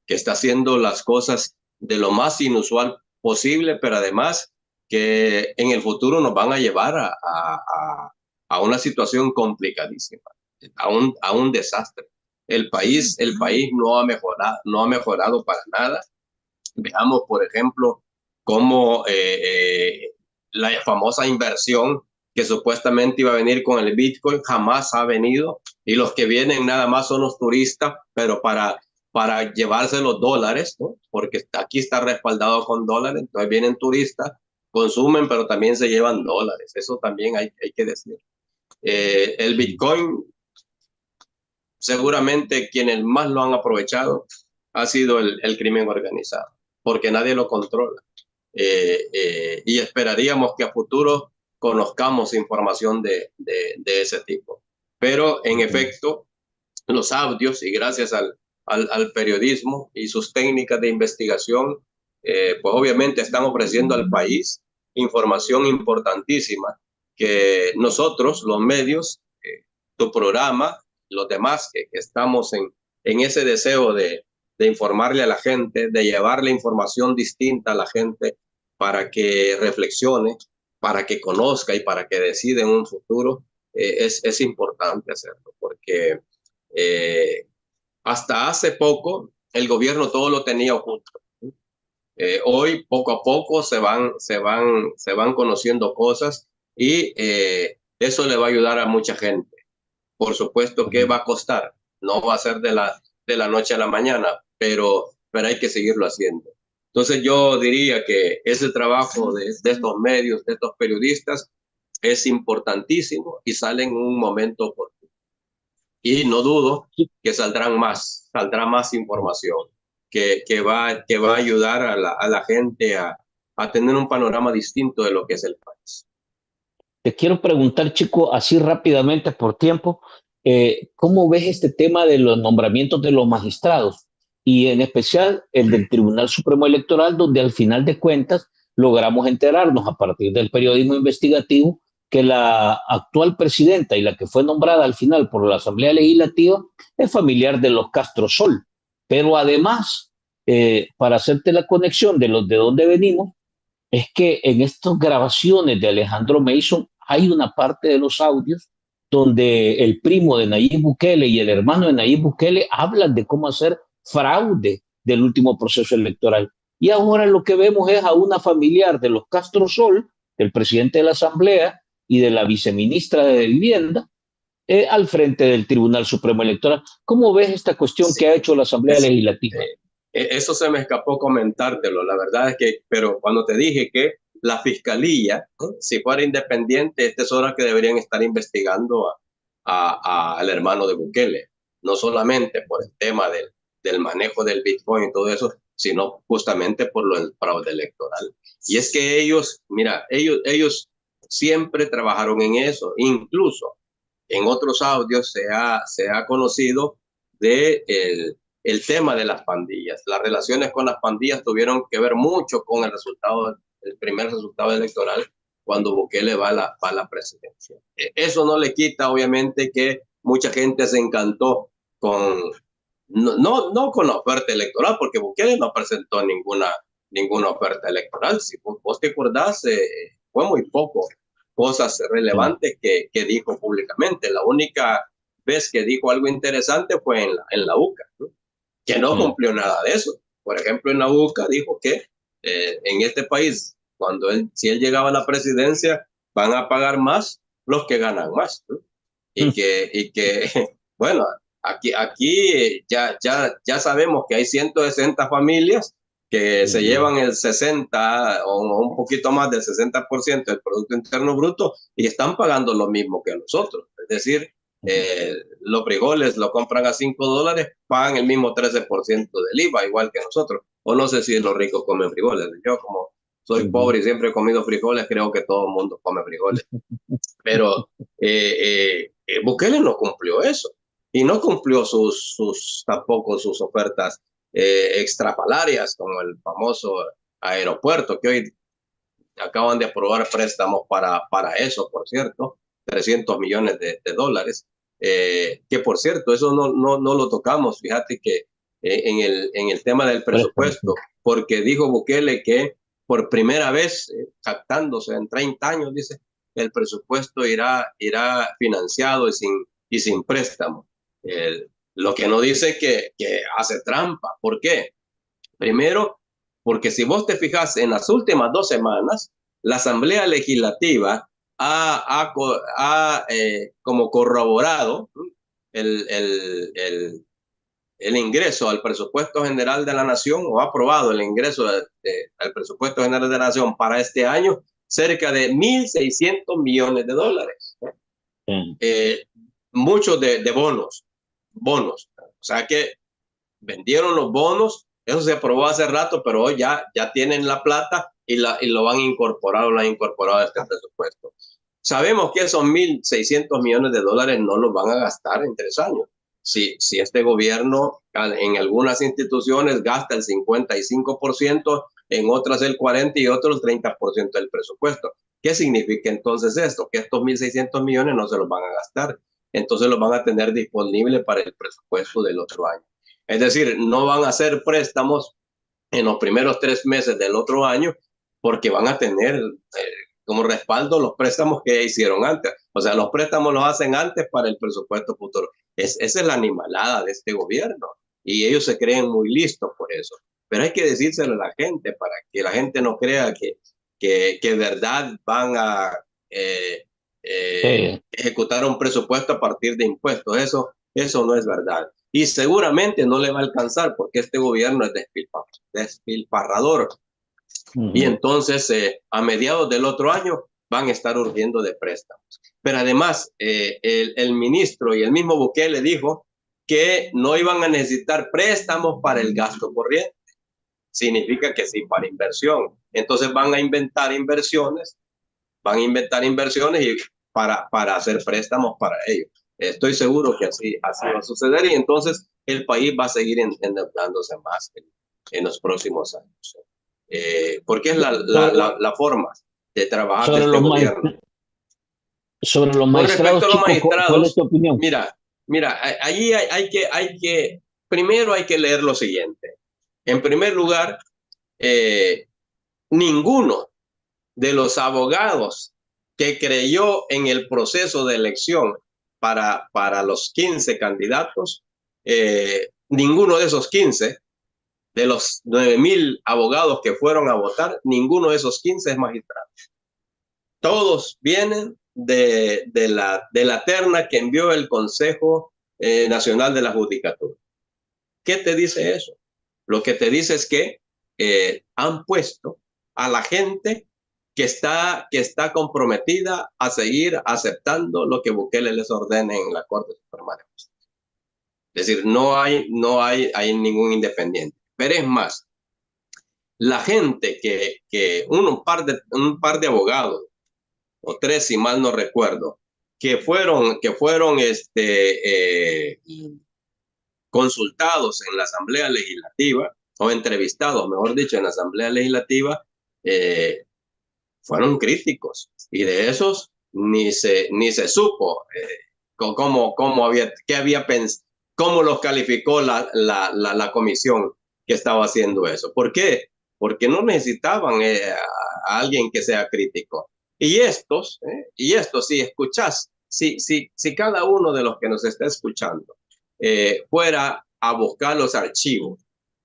está haciendo las cosas de lo más inusual posible, pero además que en el futuro nos van a llevar a una situación complicadísima, a un desastre. El país no ha mejorado para nada. Veamos, por ejemplo, cómo la famosa inversión que supuestamente iba a venir con el Bitcoin jamás ha venido y los que vienen nada más son los turistas, pero para llevarse los dólares, ¿no? Porque aquí está respaldado con dólares, entonces vienen turistas, consumen, pero también se llevan dólares. Eso también hay que decir. El Bitcoin seguramente quienes más lo han aprovechado ha sido el crimen organizado, porque nadie lo controla. Y esperaríamos que a futuro conozcamos información de ese tipo. Pero en efecto, los audios y gracias al periodismo y sus técnicas de investigación, pues obviamente están ofreciendo al país información importantísima que nosotros, los medios, tu programa, los demás que estamos en ese deseo de informarle a la gente, de llevarle información distinta a la gente para que reflexione, para que conozca y para que decida en un futuro, es importante hacerlo, porque hasta hace poco el gobierno todo lo tenía oculto. Hoy poco a poco se van conociendo cosas y eso le va a ayudar a mucha gente. Por supuesto que va a costar, no va a ser de la noche a la mañana, pero hay que seguirlo haciendo. Entonces yo diría que ese trabajo de estos medios, de estos periodistas, es importantísimo y sale en un momento oportuno. Y no dudo que saldrá más información que va a ayudar a la gente a tener un panorama distinto de lo que es el país. Te quiero preguntar, chico, así rápidamente por tiempo, ¿cómo ves este tema de los nombramientos de los magistrados? Y en especial el del Tribunal Supremo Electoral, donde al final de cuentas logramos enterarnos a partir del periodismo investigativo que la actual presidenta y la que fue nombrada al final por la Asamblea Legislativa es familiar de los Castro Sol. Pero además, para hacerte la conexión de los de dónde venimos, es que en estas grabaciones de Alejandro Mason hay una parte de los audios donde el primo de Nayib Bukele y el hermano de Nayib Bukele hablan de cómo hacer fraude del último proceso electoral. Y ahora lo que vemos es a una familiar de los Castro Sol, del presidente de la Asamblea y de la viceministra de Vivienda, al frente del Tribunal Supremo Electoral. ¿Cómo ves esta cuestión Sí, que ha hecho la Asamblea es, Legislativa? eso se me escapó comentártelo. La verdad es que, pero cuando te dije que la fiscalía, ¿no? Si fuera independiente, esta es hora que deberían estar investigando al hermano de Bukele, no solamente por el tema del manejo del Bitcoin y todo eso, sino justamente por lo del fraude electoral. Y es que ellos, mira, ellos siempre trabajaron en eso, incluso en otros audios se ha conocido de el tema de las pandillas. Las relaciones con las pandillas tuvieron que ver mucho con el resultado el primer resultado electoral cuando Bukele va a la presidencia. Eso no le quita, obviamente, que mucha gente se encantó con, no con la oferta electoral, porque Bukele no presentó ninguna oferta electoral. Si vos te acordás, fue muy poco cosas relevantes que dijo públicamente. La única vez que dijo algo interesante fue en la UCA, ¿no? Que no cumplió nada de eso. Por ejemplo, en la UCA dijo que en este país, si él llegaba a la presidencia, van a pagar más los que ganan más, ¿no? Y que bueno, aquí ya sabemos que hay 160 familias que se llevan el 60 o un poquito más del 60% del Producto Interno Bruto y están pagando lo mismo que nosotros. Es decir, los frijoles lo compran a $5, pagan el mismo 13% del IVA, igual que nosotros. O no sé si los ricos comen frijoles. Yo, como soy pobre y siempre he comido frijoles, creo que todo el mundo come frijoles. Pero Bukele no cumplió eso. Y no cumplió tampoco sus ofertas extrapolarias, como el famoso aeropuerto, que hoy acaban de aprobar préstamos para eso, por cierto, 300 millones de dólares, que por cierto, eso no lo tocamos, fíjate que en el tema del presupuesto, porque dijo Bukele que por primera vez, jactándose en 30 años, dice, el presupuesto irá financiado y sin préstamo. Lo que no dice que hace trampa. ¿Por qué? Primero, porque si vos te fijas en las últimas 2 semanas, la Asamblea Legislativa ha como corroborado el, el, el, el ingreso al presupuesto general de la Nación, o ha aprobado el ingreso al presupuesto general de la Nación para este año, cerca de 1.600 millones de dólares. Muchos de bonos. O sea que vendieron los bonos. Eso se aprobó hace rato, pero hoy ya tienen la plata y lo van a incorporar o lo han incorporado a este presupuesto. Sabemos que esos 1.600 millones de dólares no los van a gastar en 3 años. Si este gobierno en algunas instituciones gasta el 55%, en otras el 40% y otros el 30% del presupuesto. ¿Qué significa entonces esto? Que estos 1.600 millones no se los van a gastar. Entonces los van a tener disponibles para el presupuesto del otro año. Es decir, no van a hacer préstamos en los primeros 3 meses del otro año porque van a tener como respaldo los préstamos que hicieron antes. O sea, los préstamos los hacen antes para el presupuesto futuro. Esa es la animalada de este gobierno y ellos se creen muy listos por eso. Pero hay que decírselo a la gente para que la gente no crea que de verdad van a ejecutar un presupuesto a partir de impuestos. Eso no es verdad. Y seguramente no le va a alcanzar porque este gobierno es despilfarrador. Y entonces a mediados del otro año van a estar urgiendo de préstamos. Pero además el ministro y el mismo Bukele dijo que no iban a necesitar préstamos para el gasto corriente. Significa que sí para inversión. Entonces van a inventar inversiones y para hacer préstamos para ellos. Estoy seguro que así va a suceder y entonces el país va a seguir endeudándose más en los próximos años. Porque es la forma de trabajar de este gobierno. Sobre los Con magistrados, respecto a los ¿cuál es magistrados, tu opinión? mira, allí primero hay que leer lo siguiente. En primer lugar, ninguno de los abogados que creyó en el proceso de elección para los 15 candidatos, ninguno de esos 15, de los 9,000 abogados que fueron a votar, ninguno de esos 15 es magistrado. Todos vienen de la terna que envió el Consejo Nacional de la Judicatura. ¿Qué te dice eso? Lo que te dice es que han puesto a la gente que está comprometida a seguir aceptando lo que Bukele les ordene en la Corte Suprema de Justicia. Es decir, no hay ningún independiente. Pero es más, la gente un par de abogados, o 3 si mal no recuerdo, que fueron consultados en la Asamblea Legislativa, o entrevistados, mejor dicho, en la Asamblea Legislativa, fueron críticos, y de esos ni se supo cómo había, qué había pensado, cómo los calificó la comisión que estaba haciendo eso. ¿Por qué? Porque no necesitaban a alguien que sea crítico. Y estos, si escuchás, si cada uno de los que nos está escuchando fuera a buscar los archivos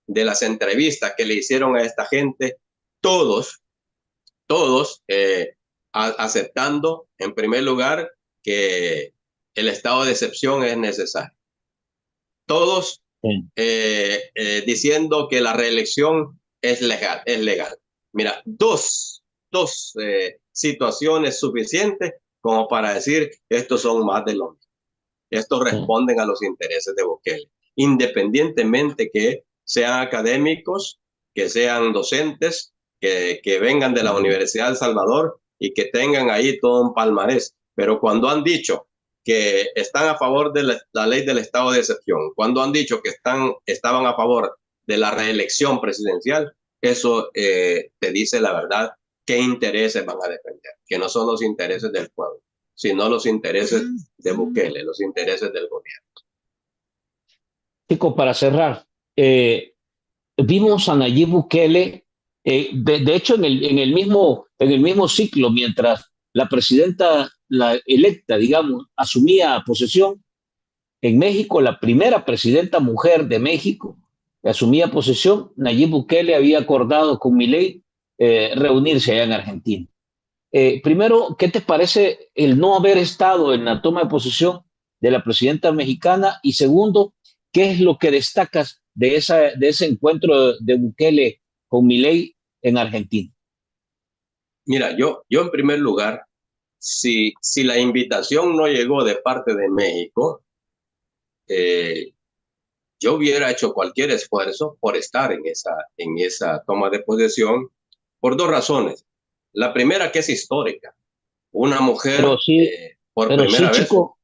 de las entrevistas que le hicieron a esta gente, todos, todos aceptando, en primer lugar, que el estado de excepción es necesario. Todos Sí. diciendo que la reelección es legal, es legal. Mira, dos situaciones suficientes como para decir estos son más de lo mismo. Estos Sí. responden a los intereses de Bukele, independientemente que sean académicos, que sean docentes, que vengan de la Universidad de El Salvador y que tengan ahí todo un palmarés. Pero cuando han dicho que están a favor de la ley del estado de excepción, cuando han dicho que estaban a favor de la reelección presidencial, eso te dice la verdad, qué intereses van a defender, que no son los intereses del pueblo, sino los intereses de Bukele, los intereses del gobierno. Chico, para cerrar, vimos a Nayib Bukele, de hecho, en el mismo ciclo, mientras la presidenta, la electa, digamos, asumía posesión, en México, la primera presidenta mujer de México que asumía posesión, Nayib Bukele había acordado con Milei reunirse allá en Argentina. Primero, ¿qué te parece el no haber estado en la toma de posesión de la presidenta mexicana? Y segundo, ¿qué es lo que destacas de ese encuentro de Bukele con Milei en Argentina? Mira, yo en primer lugar, si la invitación no llegó de parte de México, eh, yo hubiera hecho cualquier esfuerzo por estar en esa toma de posesión por dos razones. La primera, que es histórica. Una Pero mujer sí, por pero sí, primera vez. chico,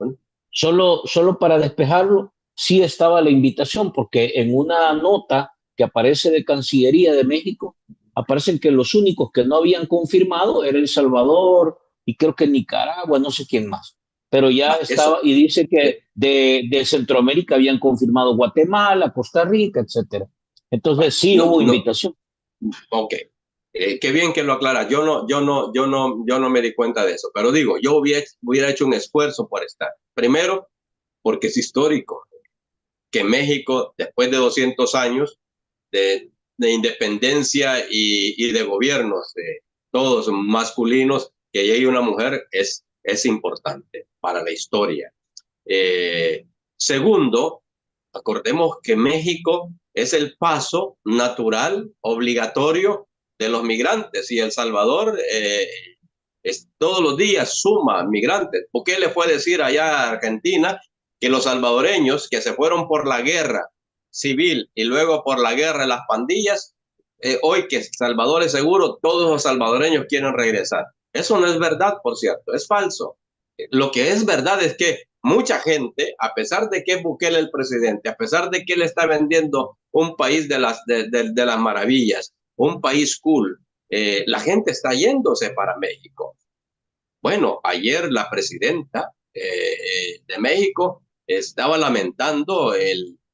solo para despejarlo, sí estaba la invitación, porque en una nota que aparece de Cancillería de México, aparecen que los únicos que no habían confirmado era El Salvador y creo que Nicaragua, no sé quién más. Pero ya estaba, Eso, y dice eh, que de Centroamérica habían confirmado Guatemala, Costa Rica, etcétera. Entonces sí no, hubo no, invitación. ok. Qué bien que lo aclara. Yo no me di cuenta de eso. Pero digo, yo hubiera hecho un esfuerzo por estar. Primero, porque es histórico que México, después de 200 años de independencia y de gobiernos, todos masculinos, que llegue una mujer es importante para la historia. Segundo, acordemos que México es el paso natural, obligatorio de los migrantes, y El Salvador todos los días suma migrantes. ¿Por qué le fue a decir allá a Argentina que los salvadoreños que se fueron por la guerra civil y luego por la guerra de las pandillas, hoy que Salvador es seguro, todos los salvadoreños quieren regresar? Eso no es verdad, por cierto, es falso. Lo que es verdad es que mucha gente, a pesar de que es Bukele el presidente, a pesar de que él está vendiendo un país de las maravillas, un país cool, la gente está yéndose para México. Bueno, ayer la presidenta de México estaba lamentando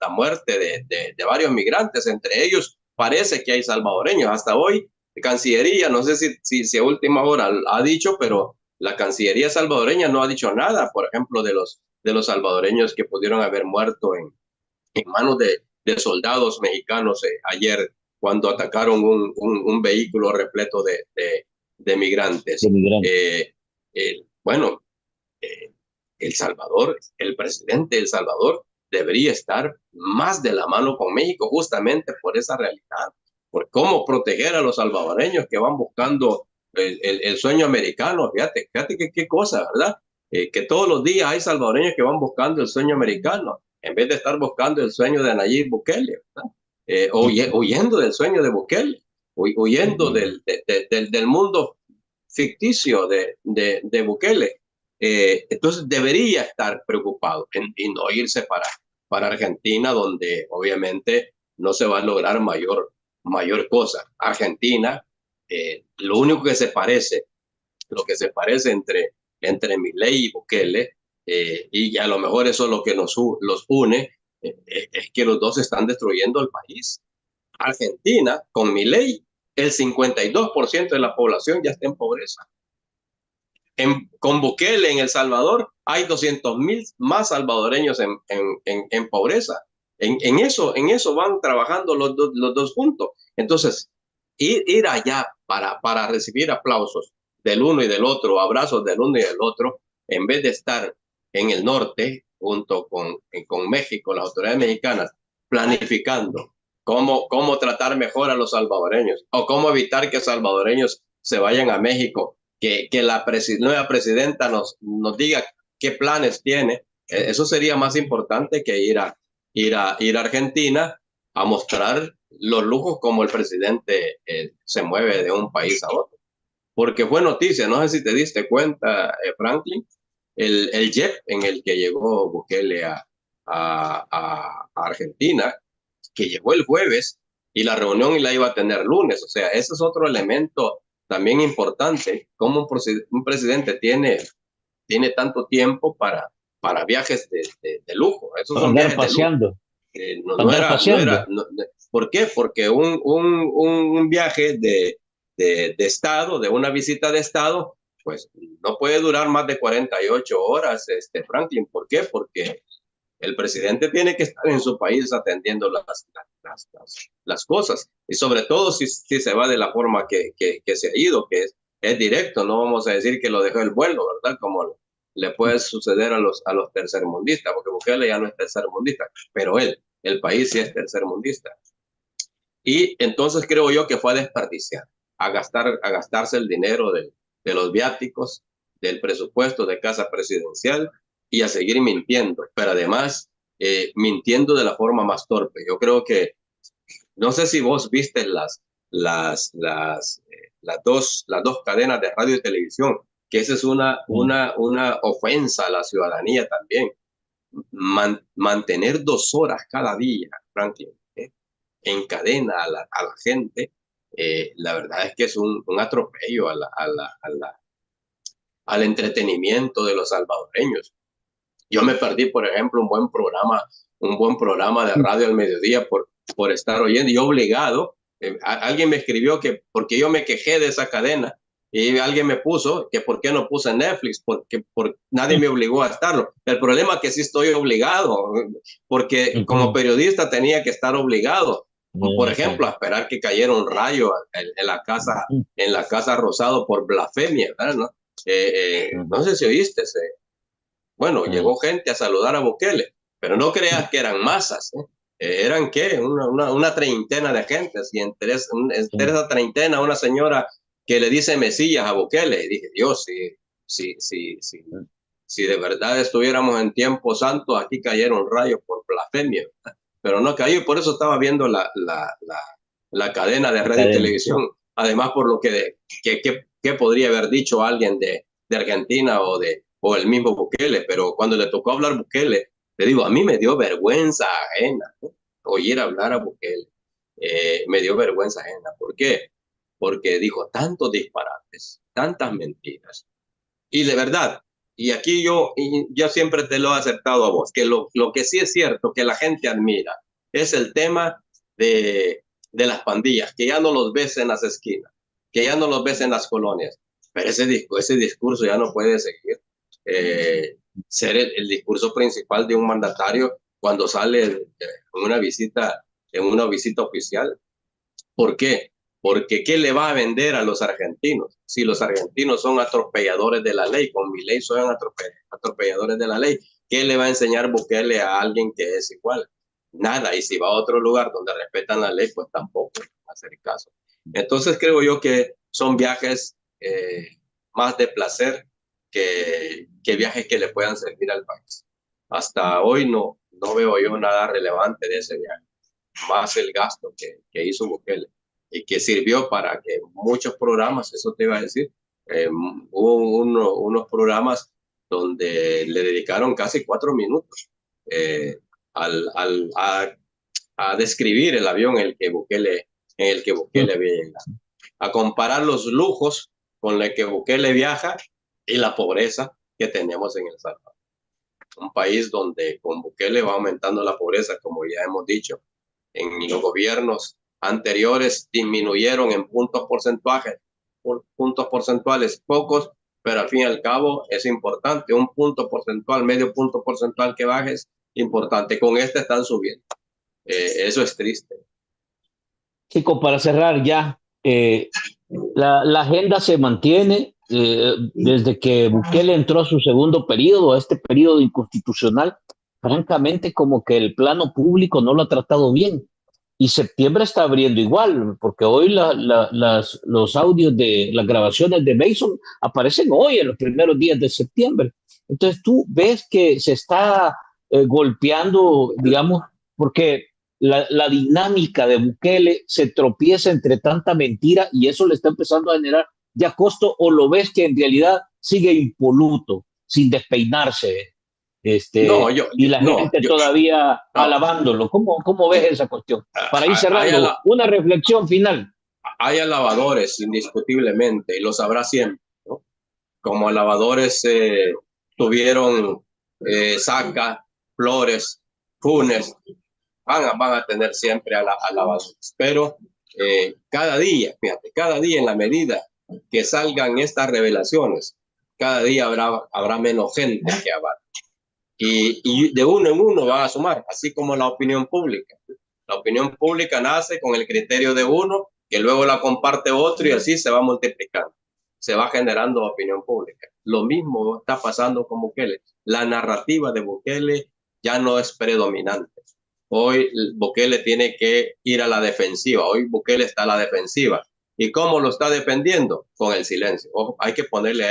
la muerte de varios migrantes, entre ellos parece que hay salvadoreños. Hasta hoy, Cancillería, no sé si a última hora ha dicho, pero la Cancillería salvadoreña no ha dicho nada, por ejemplo, de los salvadoreños que pudieron haber muerto en manos de soldados mexicanos ayer cuando atacaron un vehículo repleto de De migrantes. migrantes. Bueno, eh, El Salvador, el presidente de El Salvador debería estar más de la mano con México justamente por esa realidad, por cómo proteger a los salvadoreños que van buscando el sueño americano. Fíjate qué cosa, ¿verdad? Que todos los días hay salvadoreños que van buscando el sueño americano en vez de estar buscando el sueño de Nayib Bukele, ¿verdad? Huyendo del sueño de Bukele, huyendo del mundo ficticio de Bukele. Entonces debería estar preocupado y no irse para Argentina, donde obviamente no se va a lograr mayor cosa. Argentina Lo único que se parece, lo que se parece entre Milei y Bukele, y a lo mejor eso es lo que los une, es que los dos están destruyendo el país. Argentina, con Milei, el 52% de la población ya está en pobreza. Con Bukele en El Salvador hay 200,000 más salvadoreños en pobreza. En eso van trabajando los dos juntos. Entonces, ir allá para recibir aplausos del uno y del otro, abrazos del uno y del otro, en vez de estar en el norte, junto con México, las autoridades mexicanas, planificando cómo tratar mejor a los salvadoreños o cómo evitar que salvadoreños se vayan a México, que la nueva presidenta nos diga qué planes tiene. Eso sería más importante que ir a Argentina a mostrar los lujos como el presidente se mueve de un país a otro. Porque fue noticia, no sé si te diste cuenta, Franklin, el jet en el que llegó Bukele a Argentina, que llegó el jueves y la reunión la iba a tener lunes. O sea, ese es otro elemento también importante, como un presidente tiene tanto tiempo para viajes de lujo. Esos Para son andar viajes de lujo. paseando, No, para no andar era, no era, paseando. ¿por qué? Porque un viaje de Estado, de una visita de Estado, pues no puede durar más de 48 horas, Franklin. ¿Por qué? Porque el presidente tiene que estar en su país atendiendo las cosas. Y sobre todo si se va de la forma que se ha ido, que es directo. No vamos a decir que lo dejó el vuelo, ¿verdad? Como le puede suceder a los tercermundistas, porque Bukele ya no es tercermundista, pero el país sí es tercermundista. Y entonces creo yo que fue a desperdiciar, a gastarse el dinero de los viáticos, del presupuesto de casa presidencial y a seguir mintiendo, pero además mintiendo de la forma más torpe. Yo creo que, no sé si vos viste las dos cadenas de radio y televisión, que esa es una ofensa a la ciudadanía también. Mantener 2 horas cada día, Franklin, en cadena a la gente, la verdad es que es un atropello al entretenimiento de los salvadoreños. Yo me perdí, por ejemplo, un buen programa de radio al mediodía por estar oyendo y obligado. Alguien me escribió que porque yo me quejé de esa cadena y alguien me puso que por qué no puse Netflix, porque nadie me obligó a estarlo. El problema es que sí estoy obligado, porque como periodista tenía que estar obligado. Por ejemplo, a esperar que cayera un rayo en la casa Rosado por blasfemia, ¿verdad? ¿No? No sé si oíste. Bueno, llegó gente a saludar a Bukele, pero no creas que eran masas, ¿eh? ¿Eran qué? Una treintena de gentes, y entre esa treintena una señora que le dice Mesías a Bukele. Y dije, Dios, si de verdad estuviéramos en tiempo santo, aquí cayeron rayos por blasfemia, ¿verdad? Pero no cayó, y por eso estaba viendo la cadena de La radio y cadena. televisión. Además, por lo que podría haber dicho alguien de Argentina o el mismo Bukele. Pero cuando le tocó hablar Bukele, le digo, a mí me dio vergüenza ajena, ¿no? Oír hablar a Bukele. Me dio vergüenza ajena. ¿Por qué? Porque dijo tantos disparates, tantas mentiras. Y de verdad, y aquí yo siempre te lo he aceptado a vos, que lo que sí es cierto que la gente admira es el tema de las pandillas, que ya no los ves en las esquinas, que ya no los ves en las colonias. Pero ese discurso ya no puede seguir ser el discurso principal de un mandatario cuando sale en una visita oficial. ¿Por qué? Porque ¿qué le va a vender a los argentinos? Si los argentinos son atropelladores de la ley, con mi ley son atropelladores de la ley, ¿qué le va a enseñar Bukele a alguien que es igual? Nada. Y si va a otro lugar donde respetan la ley, pues tampoco va a hacer caso. Entonces creo yo que son viajes más de placer que viajes que le puedan servir al país. Hasta hoy no veo yo nada relevante de ese viaje, más el gasto que hizo Bukele y que sirvió para que muchos programas, eso te iba a decir, hubo unos programas donde le dedicaron casi 4 minutos eh, al, al, a, a describir el avión en el que Bukele había llegado. a comparar los lujos con los que Bukele viaja y la pobreza que tenemos en El Salvador. Un país donde con Bukele va aumentando la pobreza, como ya hemos dicho. En los gobiernos anteriores disminuyeron en puntos porcentuales pocos, pero al fin y al cabo es importante. Un punto porcentual, medio punto porcentual que baje es importante. Con este están subiendo. Eso es triste. Chico, para cerrar ya, la agenda se mantiene desde que Bukele entró a su segundo periodo, a este periodo inconstitucional. Francamente, como que el plano público no lo ha tratado bien. Y septiembre está abriendo igual, porque hoy los audios de las grabaciones de Mason aparecen hoy, en los primeros días de septiembre. Entonces tú ves que se está golpeando, digamos, porque la dinámica de Bukele se tropieza entre tanta mentira y eso le está empezando a generar ya costo, o lo ves que en realidad sigue impoluto, sin despeinarse, No, y la gente todavía no, alabándolo. ¿Cómo ves esa cuestión? Para ir hay, cerrando, una reflexión final. hay alabadores, indiscutiblemente, y lo sabrá siempre, ¿no? Como alabadores tuvieron Saca, Flores, Funes, van a tener siempre alabadores. Pero cada día, fíjate, cada día en la medida que salgan estas revelaciones, cada día habrá menos gente que avala. Y de uno en uno van a sumar, así como la opinión pública. La opinión pública nace con el criterio de uno, que luego la comparte otro y así se va multiplicando. Se va generando opinión pública. Lo mismo está pasando con Bukele. La narrativa de Bukele ya no es predominante. Hoy Bukele tiene que ir a la defensiva. Hoy Bukele está a la defensiva. ¿Y cómo lo está defendiendo? Con el silencio. Ojo, hay que ponerle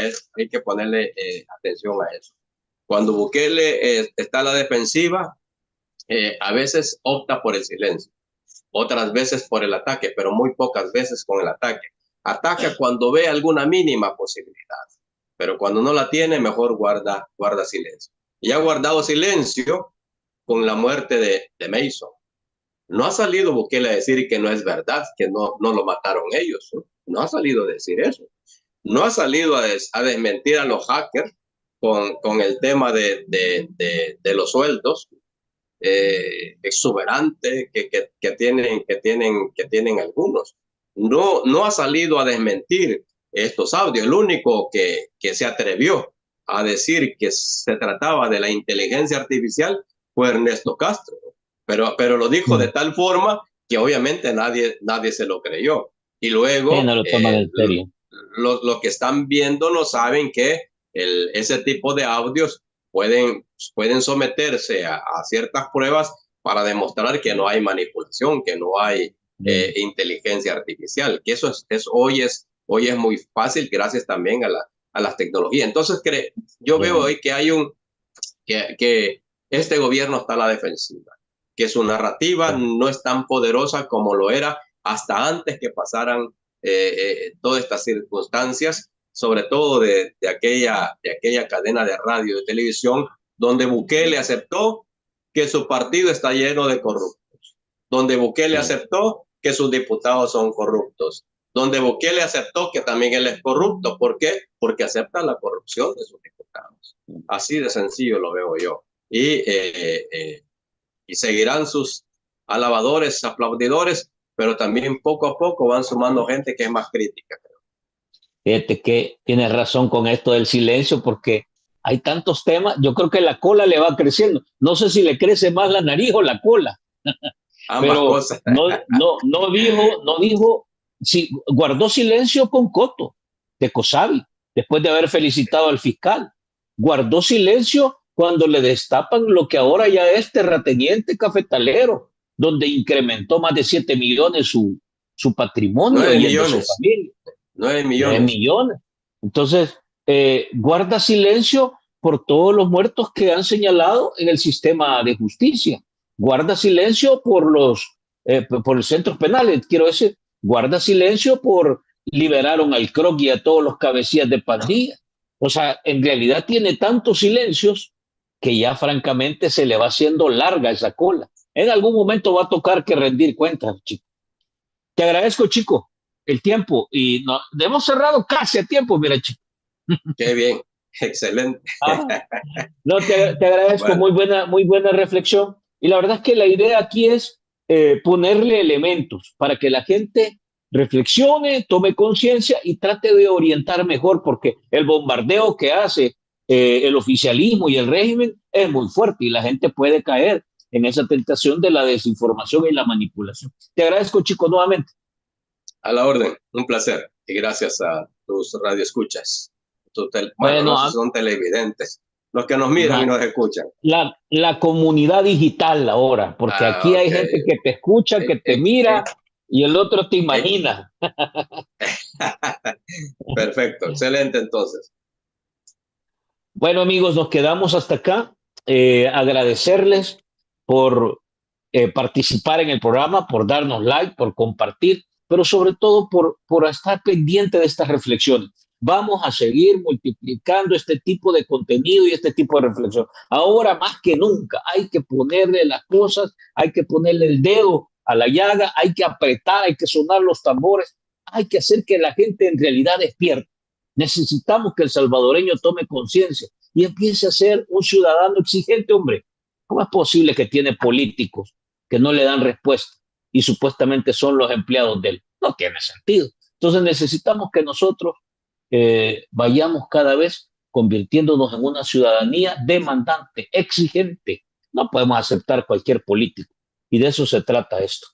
atención a eso. Cuando Bukele está a la defensiva, a veces opta por el silencio, otras veces por el ataque, pero muy pocas veces con el ataque. Ataca cuando ve alguna mínima posibilidad, pero cuando no la tiene, mejor guarda silencio. Y ha guardado silencio con la muerte de Mason. No ha salido Bukele a decir que no es verdad, que no lo mataron ellos. No ha salido a decir eso. No ha salido a desmentir a los hackers con el tema de los sueldos exuberantes que tienen algunos. No ha salido a desmentir estos audios. El único que se atrevió a decir que se trataba de la inteligencia artificial fue Ernesto Castro, pero lo dijo de tal forma que obviamente nadie se lo creyó. Y Sí, luego no lo toman en serio. los que están viendo no saben que ese tipo de audios pueden someterse a ciertas pruebas para demostrar que no hay manipulación, que no hay inteligencia artificial, que hoy es muy fácil gracias también a las tecnologías. Entonces, yo veo hoy que este gobierno está a la defensiva, que su narrativa no es tan poderosa como lo era hasta antes que pasaran todas estas circunstancias, sobre todo de aquella cadena de radio y televisión, donde Bukele aceptó que su partido está lleno de corruptos, donde Bukele aceptó que sus diputados son corruptos, donde Bukele aceptó que también él es corrupto. ¿Por qué? Porque acepta la corrupción de sus diputados. Así de sencillo lo veo yo. Y seguirán sus alabadores, aplaudidores, pero también poco a poco van sumando gente que es más crítica. Fíjate que tienes razón con esto del silencio, porque hay tantos temas. Yo creo que la cola le va creciendo. No sé si le crece más la nariz o la cola, Ambas pero cosas. no dijo, si guardó silencio con Coto de Cosavi, después de haber felicitado al fiscal. Guardó silencio cuando le destapan lo que ahora ya es terrateniente cafetalero, donde incrementó más de 7 millones su patrimonio 9 y el de su millones. familia. 9 9 millones. millones. Entonces, guarda silencio por todos los muertos que han señalado en el sistema de justicia. Guarda silencio por los centros penales, quiero decir. Guarda silencio por liberaron al croquis y a todos los cabecillas de pandilla. O sea, en realidad tiene tantos silencios que ya francamente se le va haciendo larga esa cola. En algún momento va a tocar que rendir cuentas, chico. Te agradezco, chico. el tiempo y hemos cerrado casi a tiempo, mira, chico. Qué bien, excelente. Ah, no, te agradezco, Bueno, muy buena reflexión. Y la verdad es que la idea aquí es ponerle elementos para que la gente reflexione, tome conciencia y trate de orientar mejor, porque el bombardeo que hace el oficialismo y el régimen es muy fuerte y la gente puede caer en esa tentación de la desinformación y la manipulación. Te agradezco, chicos, nuevamente. a la orden, un placer. Y gracias a tus radioescuchas. Bueno, no Bueno, sé si son televidentes, los que nos miran y nos escuchan. la comunidad digital ahora, porque aquí Ok. hay gente que te escucha, que te mira y el otro te Eh, imagina. Perfecto, excelente entonces. Bueno, amigos, nos quedamos hasta acá. Agradecerles por participar en el programa, por darnos like, por compartir, pero sobre todo por estar pendiente de estas reflexiones. Vamos a seguir multiplicando este tipo de contenido y este tipo de reflexión. Ahora más que nunca hay que ponerle las cosas, hay que ponerle el dedo a la llaga, hay que apretar, hay que sonar los tambores, hay que hacer que la gente en realidad despierte. Necesitamos que el salvadoreño tome conciencia y empiece a ser un ciudadano exigente, hombre. ¿Cómo es posible que tiene políticos que no le dan respuesta y supuestamente son los empleados de él? No tiene sentido. Entonces necesitamos que nosotros vayamos cada vez convirtiéndonos en una ciudadanía demandante, exigente. No podemos aceptar cualquier político y de eso se trata esto.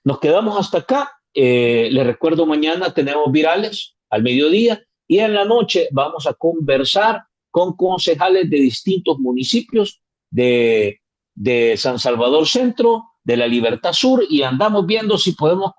Nos quedamos hasta acá. Les recuerdo, mañana tenemos virales al mediodía y en la noche vamos a conversar con concejales de distintos municipios de San Salvador Centro, de la Libertad Sur y andamos viendo si podemos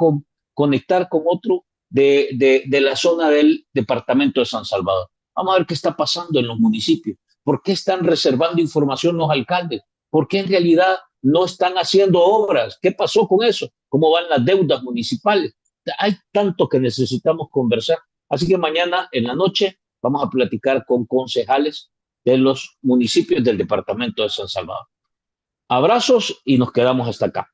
conectar con otro de la zona del departamento de San Salvador. Vamos a ver qué está pasando en los municipios. ¿Por qué están reservando información los alcaldes? ¿Por qué en realidad no están haciendo obras? ¿Qué pasó con eso? ¿Cómo van las deudas municipales? Hay tanto que necesitamos conversar. Así que mañana en la noche vamos a platicar con concejales de los municipios del departamento de San Salvador. Abrazos y nos quedamos hasta acá.